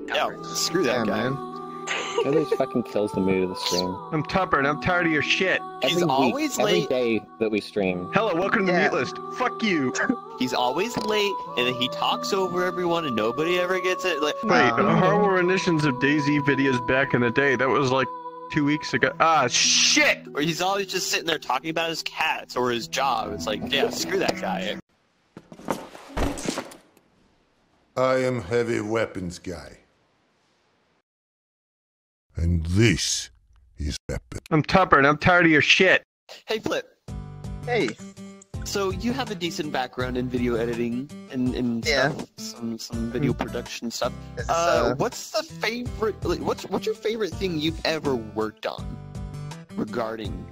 Yeah, screw that guy. man. It always fucking kills the mood of the stream. I'm Tupper, and I'm tired of your shit. He's always every late. day that we stream. Hello, welcome to the Yeah. mute list. Fuck you. He's always late, and then he talks over everyone, and nobody ever gets it. Like, Wait, horrible renditions of DayZ videos back in the day. That was like 2 weeks ago. Ah, shit! or he's always just sitting there talking about his cats or his job. It's like, yeah, screw that guy. I am heavy weapons guy. And this is weapon. I'm Tupper, and I'm tired of your shit. Hey, Flip. Hey. So you have a decent background in video editing and Yeah. stuff, some video production stuff. This is, What's the favorite? Like, what's your favorite thing you've ever worked on regarding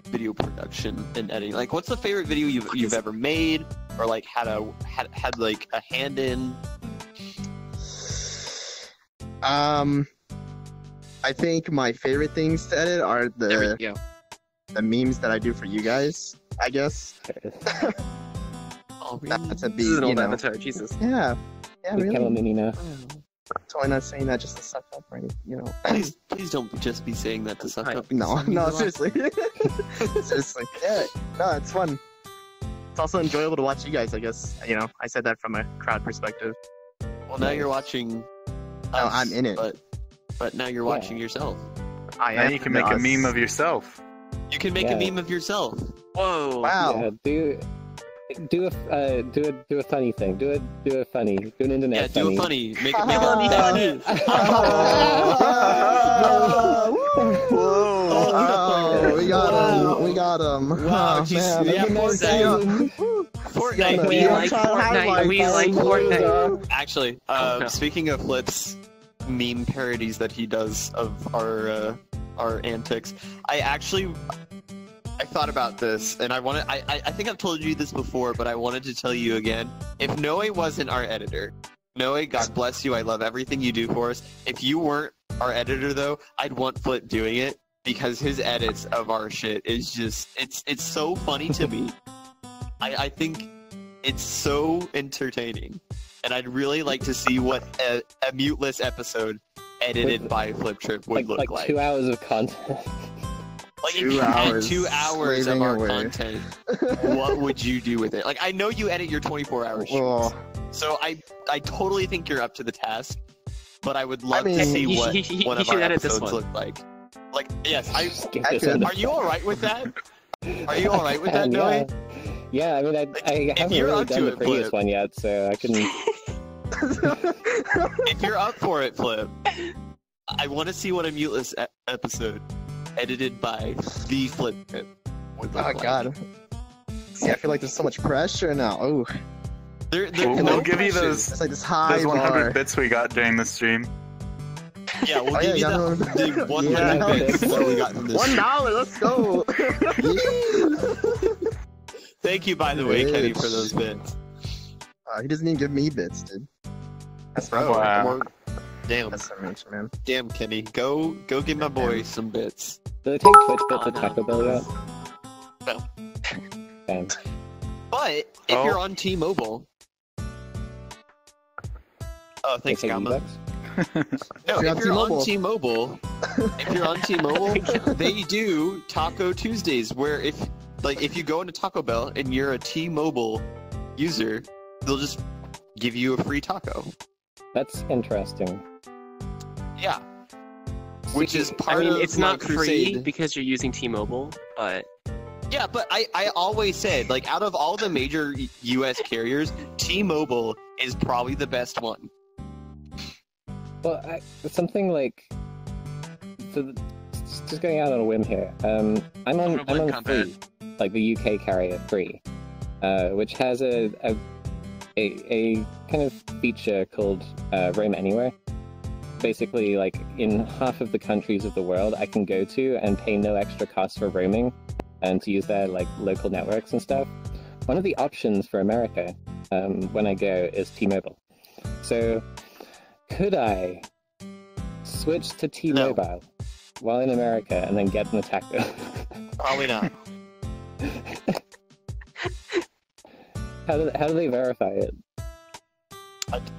video production and editing? Like, what's the favorite video you've ever made, or like had like a hand in? I think my favorite things to edit are There we go. the memes that I do for you guys, I guess. Oh, really? That's a This is an you old know. avatar, Jesus. Yeah. Yeah, We really. kill a mini now. Totally not saying that just to suck up or anything, you know. Please don't just be saying that to suck up. No, because it means a lot. seriously. Seriously. Yeah, no, it's fun. It's also enjoyable to watch you guys, I guess. You know, I said that from a crowd perspective. Well, now you're watching. No, us, I'm in it. But now you're watching yourself. I Now am you can the make a us. meme of yourself. You can make a Yeah. meme of yourself. Whoa. Wow. Yeah, do a funny thing. Do a funny. Do an internet Yeah, funny. do a funny. Make it funny. Oh, we got him. We got him. Wow, Oh, jeez. man. Yeah, Fortnite. We like Fortnite. We like Fortnite. Actually, speaking of Flip's meme parodies that he does of our antics, I thought about this, and I think I've told you this before, but I wanted to tell you again. If Noe wasn't our editor, Noe, God bless you, I love everything you do for us. If you weren't our editor, though, I'd want Flip doing it, because his edits of our shit is just, it's so funny to me. I think it's so entertaining, and I'd really like to see what a muteless episode edited by Fliptrip would look like. 2 hours of content. Like, if you had 2 hours of slaving our away. content, what would you do with it? Like, I know you edit your 24-hour shoots, Oh. so I totally think you're up to the task, but I would love mean, to see you what should- one you of should our edit this episodes one. look like. Like, yes, I could. are you alright with that? Are you alright with that, Yeah. Noe? Yeah, I mean, I haven't you're really up to done the it, previous Flip. one yet, so I can. If you're up for it, Flip, I want to see what a muteless episode edited by the Fliptrip would look Oh, like. God. See, I feel like there's so much pressure now. Oh, We'll give you those it's like this high those 100 bar. bits we got during the stream. Yeah, we'll Oh, give yeah, you the 100 Yeah. bits that we got from this. $1, let's go. Thank you, by the way, Kenny, Bitch. for those bits. He doesn't even give me bits, dude. That's Oh, right. well, damn. That's so much, man. Damn, Kenny. Go give my boy some bits. Do they take Twitch bits at Taco Bell yet? No. Damn. But if you're on T-Mobile... Oh, thanks, They take Gamma. V-Bucks? No, You're if you're on T-Mobile, they do Taco Tuesdays, where if you go into Taco Bell and you're a T-Mobile user, they'll just give you a free taco. That's interesting. Yeah. Which is part I mean, of it's my not free crusade. because you're using T-Mobile, but Yeah, but I always said, like, out of all the major U.S. carriers, T-Mobile is probably the best one. Well, something like, just going out on a whim here. I'm on Free, like the UK carrier Free, which has a kind of feature called Roam Anywhere. basically like in half of the countries of the world I can go to and pay no extra cost for roaming and to use their like local networks and stuff. One of the options for America when I go is T-Mobile. So could I switch to T-Mobile while in America and then get an attack bill? Probably not. How do they verify it?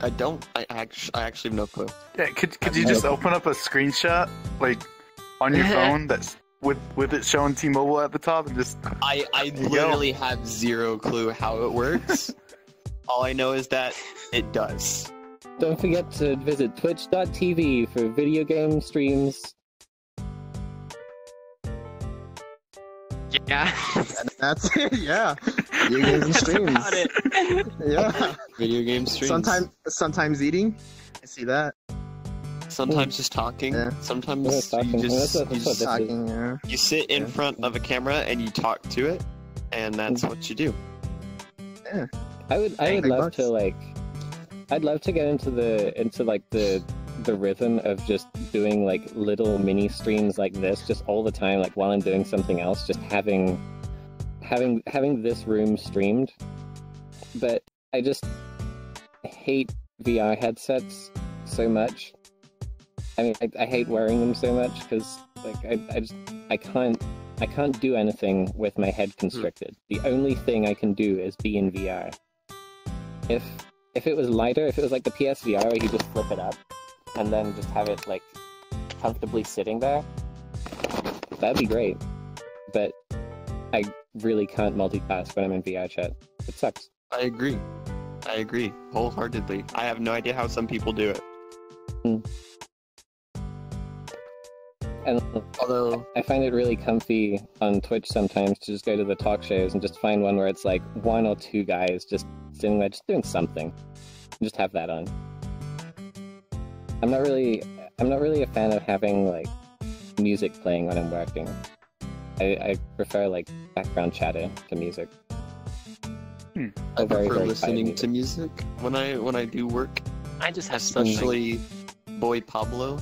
I don't. I actually have no clue. Yeah, could you just open up a screenshot like on your phone that's with it showing T-Mobile at the top and just? I literally have zero clue how it works. All I know is that it does. Don't forget to visit twitch.tv for video game streams. Yeah. And that's it, yeah. Video games and streams. About it. Yeah. Video game streams. Sometimes eating. I see that. Sometimes just talking. Yeah. Sometimes talking. you just Talking, yeah. you sit in front of a camera and you talk to it, and that's what you do. Yeah. I would love to like. I'd love to get into the rhythm of just doing like little mini streams like this just all the time, like while I'm doing something else, just having this room streamed. But I just hate VR headsets so much. I mean, I hate wearing them so much because like I can't do anything with my head constricted. The only thing I can do is be in VR. If it was lighter, if it was like the PSVR where you just flip it up and then just have it like comfortably sitting there, that'd be great. But I really can't multitask when I'm in VR chat. It sucks. I agree wholeheartedly. I have no idea how some people do it. And although I find it really comfy on Twitch sometimes to just go to the talk shows and just find one where it's like one or two guys just sitting there just doing something. Just have that on. I'm not really a fan of having like music playing when I'm working. I prefer like background chatter to music. I prefer listening to music when I do work. I just have especially Boy Pablo.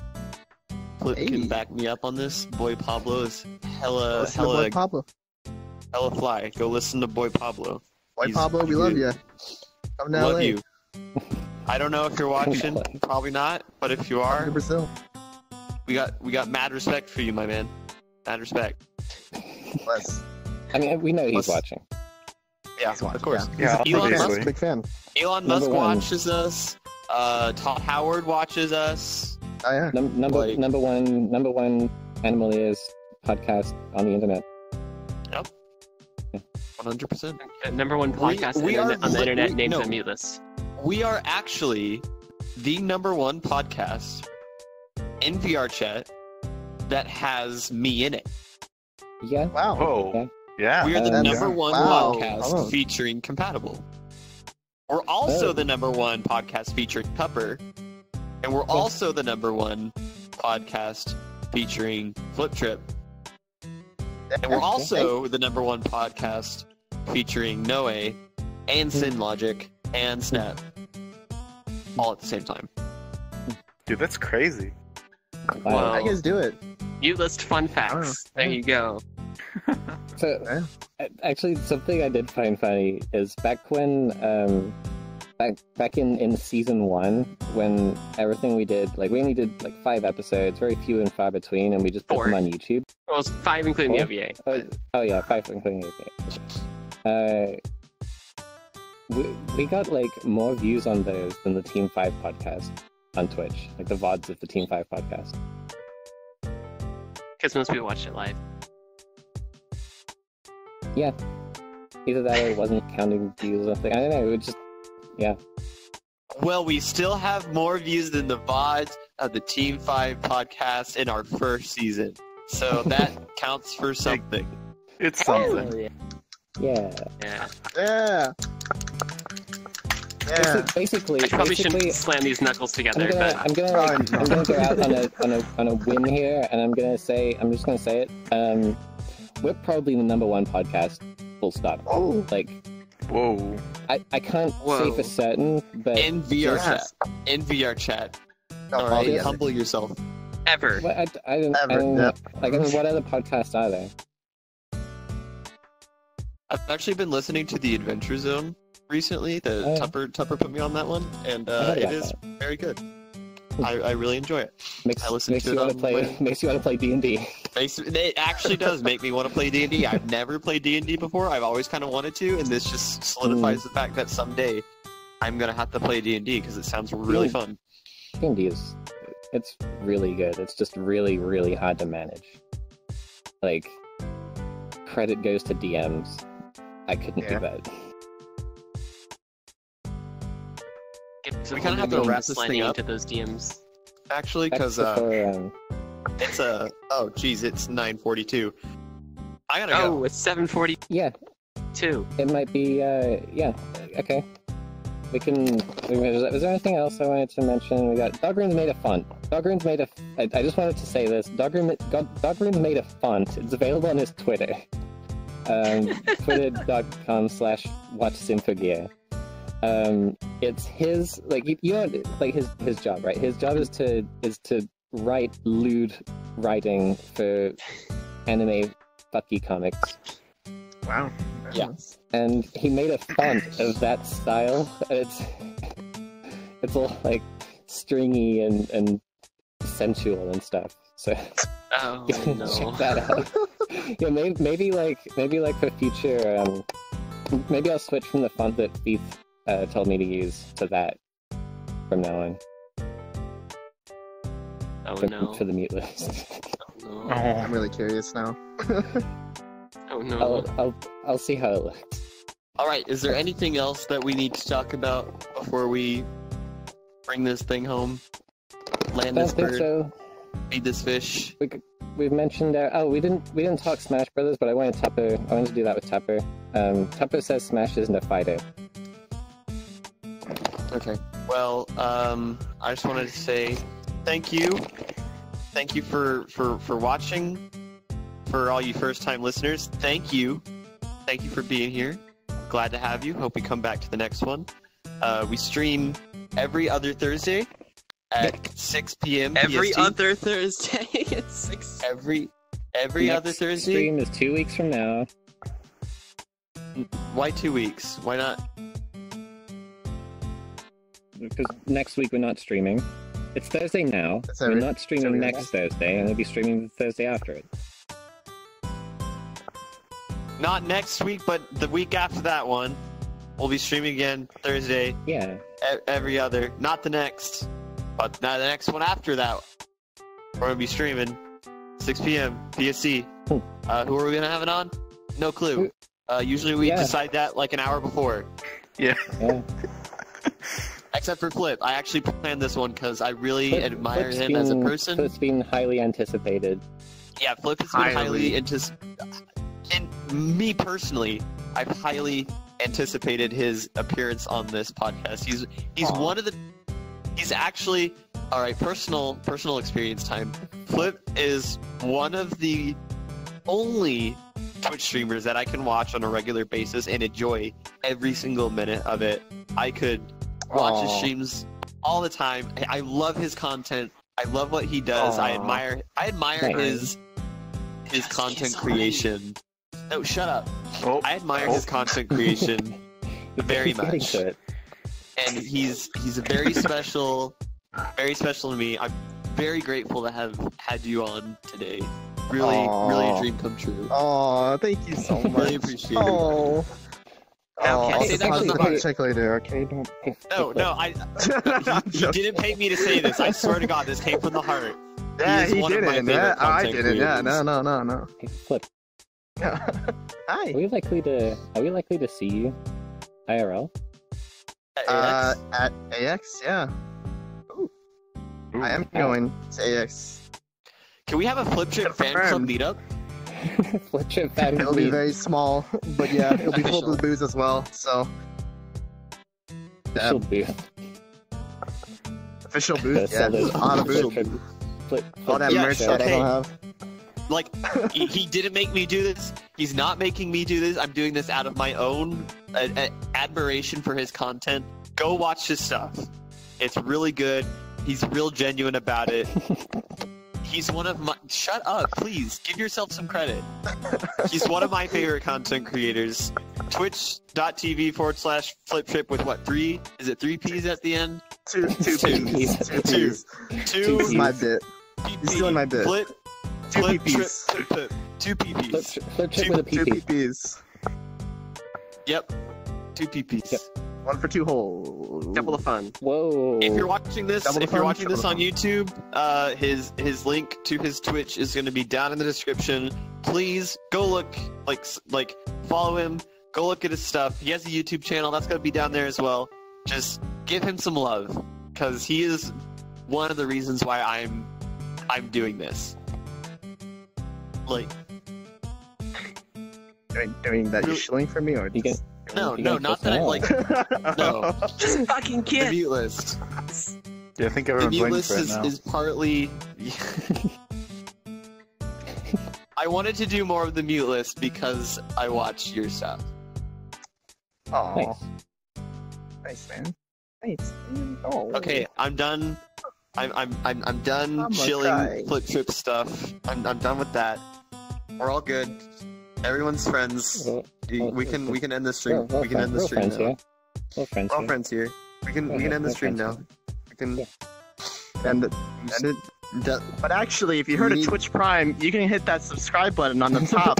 Flip can back me up on this. Boy Pablo is hella Boy Pablo. Hella fly. Go listen to Boy Pablo. Boy Pablo, we love you. Come to Love LA. you. I don't know if you're watching, probably not, but if you are, Brazil. we got mad respect for you, my man. Mad respect. Bless. I mean, we know he's watching. Yeah, of course. Yeah, Elon obviously. Musk, Big fan. Elon Musk watches us. Todd Howard watches us. Oh yeah. Number one Animal Ears podcast on the internet. Yep. 100%. Number one podcast on the internet named Amulis. We are actually the number one podcast in VR chat that has me in it. Yeah. Wow. Whoa. Yeah. We are the number one podcast Wow. featuring Compatible. We're also the number one podcast featuring Tupper. And we're also the number one podcast featuring Fliptrip. And we're also the number one podcast featuring Noe and SynLogic and Snap. All at the same time. Dude, that's crazy. Wow. How you guys do it? You list fun facts. There you go. So, actually, something I did find funny is back when, back in season 1, when everything we did, like we only did like 5 episodes, very few and far between, and we just put them on YouTube. Well, it's 5 including the OVA. Oh yeah, 5 including the OVA. We got like more views on those than the Team 5 podcast on Twitch, like the VODs of the Team 5 podcast. Because most people watched it live. Yeah. Either that or it wasn't counting views or something. I don't know, it was just, yeah. Well, we still have more views than the VODs of the Team 5 podcast in our first season. So that counts for something. It's something. Yeah. Yeah. Yeah. Basically, I probably shouldn't slam these knuckles together, I'm gonna go out on a win here, and I'm just gonna say it. We're probably the number one podcast. Full stop. Oh. Like, whoa. I can't say for certain, but in VR chat, All right, humble yourself. Ever. Well, I don't know. Like, I mean, what other podcasts are there? I've actually been listening to the Adventure Zone recently. Tupper put me on that one, and it is very good. I really enjoy it. Makes you want to play D&D. It actually does make me want to play D&D. I've never played D&D before. I've always kind of wanted to, and this just solidifies the fact that someday I'm gonna have to play D&D because it sounds really fun. D&D it's really good. It's just really, really hard to manage. Like, credit goes to DMs. I couldn't do that. We kind of have to wrap this thing up into those DMs. Actually, because it's oh geez, it's 9:42. I gotta go. Oh, it's 7:40. Yeah. It might be. Yeah. Okay. We can. Was there anything else I wanted to mention? We got Dogrune's made a font. Dogrune's made a. I just wanted to say this. Dogrune's made a font. It's available on his Twitter. Twitter.com/WatchSinfogear. It's his, like, you know, like his job, right? His job is to write lewd writing for anime fucky comics. Wow. Yeah. And he made a font of that style. It's all like stringy and sensual and stuff. So no. Check that out. Yeah, maybe like for future, maybe I'll switch from the font that Beef told me to use to that from now on. Oh no. For the mute list. Oh, no. I'm really curious now. Oh no. I'll see how it looks. All right. Is there anything else that we need to talk about before we bring this thing home? Land this bird. So. Feed this fish. We've mentioned we didn't talk Smash Brothers, but I wanted to do that with Tupper. Tupper says Smash isn't a fighter. Okay. Well, I just wanted to say thank you. Thank you for watching. For all you first-time listeners, thank you. Thank you for being here. Glad to have you. Hope we come back to the next one. We stream every other Thursday at 6 p.m. Every PST. other Thursday at 6. Every other Thursday. Stream is 2 weeks from now. Why 2 weeks? Why not? Because next week we're not streaming. It's Thursday now. We're not streaming next Thursday, and we'll be streaming the Thursday after it. Not next week, but the week after that one. We'll be streaming again Thursday. Yeah. Every other. Not the next. But now the next one after that. We're going to be streaming 6 p.m. PSC. Who are we going to have it on? No clue. Usually we decide that like an hour before. Yeah. Except for Flip. I actually planned this one because I really admire him as a person. Flip's been highly anticipated. Yeah, Flip has been highly anticipated. And me personally, I've highly anticipated his appearance on this podcast. He's one of the... He's actually... Alright, personal experience time. Flip is one of the only Twitch streamers that I can watch on a regular basis and enjoy every single minute of it. I could watch his streams all the time. I love his content. I love what he does. I admire his content creation. No, shut up. I admire his content creation very much. And he's a very special to me. I'm very grateful to have had you on today. Really a dream come true. Oh, thank you so much. Really appreciate it. I'll deposit the check later, okay? No, he didn't pay me to say this. I swear to God, this came from the heart. Yeah, he didn't. Yeah, I didn't. Yeah, no. Hey, Flip. Hi. Are we likely to see you IRL? At AX, yeah. Ooh. I am going to AX. Can we have a Fliptrip fan club meetup? Fliptrip fan It'll be very small, but yeah, it'll be full of booze as well, so... Official booth. Official booth, yeah. On a booth. All that merch that I don't have. Like, he didn't make me do this. He's not making me do this. I'm doing this out of my own admiration for his content. Go watch his stuff. It's really good. He's real genuine about it. He's one of my... Shut up, please. Give yourself some credit. He's one of my favorite content creators. Twitch.tv/Fliptrip with what, 3? Is it 3 P's at the end? Two P's. Two is my bit. He's doing my bit. Two PPs. Two PPs. Fliptrip with a PP. Two PPs. Yep. 2 PPs. Yep. 1 for 2 holes. Double the fun. Whoa. If you're watching this, Double the fun, on triple the fun. YouTube, his link to his Twitch is going to be down in the description. Please go look, like follow him. Go look at his stuff. He has a YouTube channel that's going to be down there as well. Just give him some love, because he is one of the reasons why I'm doing this. Like, doing that you're shilling for me, or You just... no, not that I like. No, Just fucking the kid. mute list. Yeah, I think The everyone's mute waiting list for it now. is partly. I wanted to do more of the mute list because I watch your stuff. Oh, Nice. nice man. Nice. Oh. Okay, I'm done. I'm done I'm chilling okay. Fliptrip stuff. I'm done with that. We're all good. Everyone's friends. We can end the stream. We can end the stream now. We're friends We're all here. friends here. We can end the we're stream friends now. We can. Yeah. And it. But actually, if you heard of Twitch Prime, you can hit that subscribe button on the top,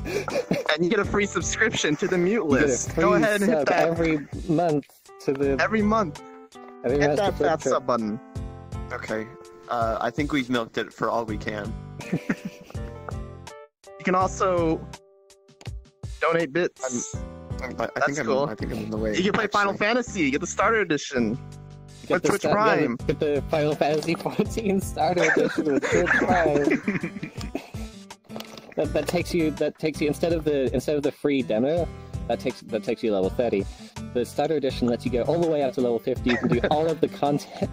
and you get a free subscription to the mute You get a list. free Go ahead and hit sub that every month to the every month. every Hit month to that Fliptrip. sub button. Okay. I think we've milked it for all we can. You can also donate bits. I think cool. I think I'm in the way. You can play Final actually. Fantasy. You get the starter edition. Get With the Twitch sta- Prime. Get the Final Fantasy 14 starter edition with Twitch Prime. that takes you instead of the free demo, that takes you level 30. The starter edition lets you go all the way up to level 50. You can do all of the content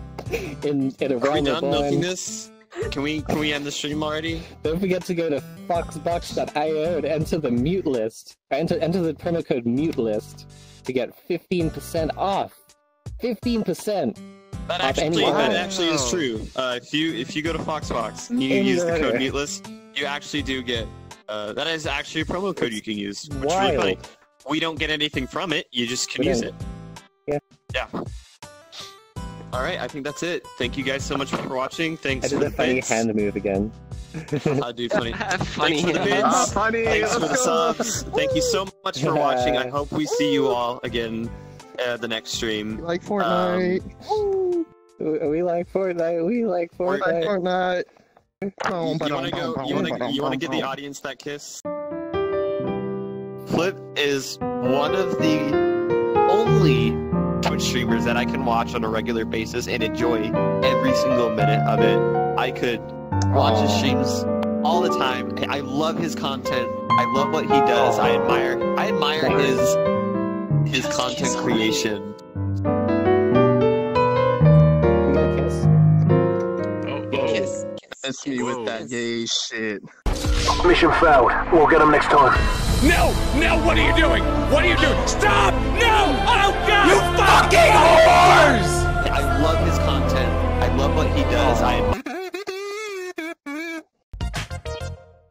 in a Are we realm done of milking one. this? Can we end the stream already? Don't forget to go to foxbox.io and enter the mute list. Enter the promo code mute list to get 15% off. 15%. That Off any actually order. is true. If you go to Foxbox and you Any use the code order. muteless, you actually do get. That is actually a promo code you can use. Which is really Wild. funny. We don't get anything from it. You just can We use don't. it. Yeah. Yeah. All right. I think that's it. Thank you guys so much for watching. Thanks I for did the a funny bits. hand move again. Dude, funny. Funny. Thanks for the bits. Funny. Thanks for the Let's go. subs. Thank you so much for watching. I hope we see you all again the next stream. You like Fortnite? We like Fortnite. We like Fortnite. Fortnite. You want to give the audience that kiss? Flip is one of the only Twitch streamers that I can watch on a regular basis and enjoy every single minute of it. I could watch his streams all the time. I love his content. I love what he does. I admire his content creation. You got a kiss? Kiss. Miss me with that gay shit. Mission failed. We'll get him next time. No! No, what are you doing? What are you doing? Stop! No! Oh, God! You fucking whores! I love his content. I love what he does.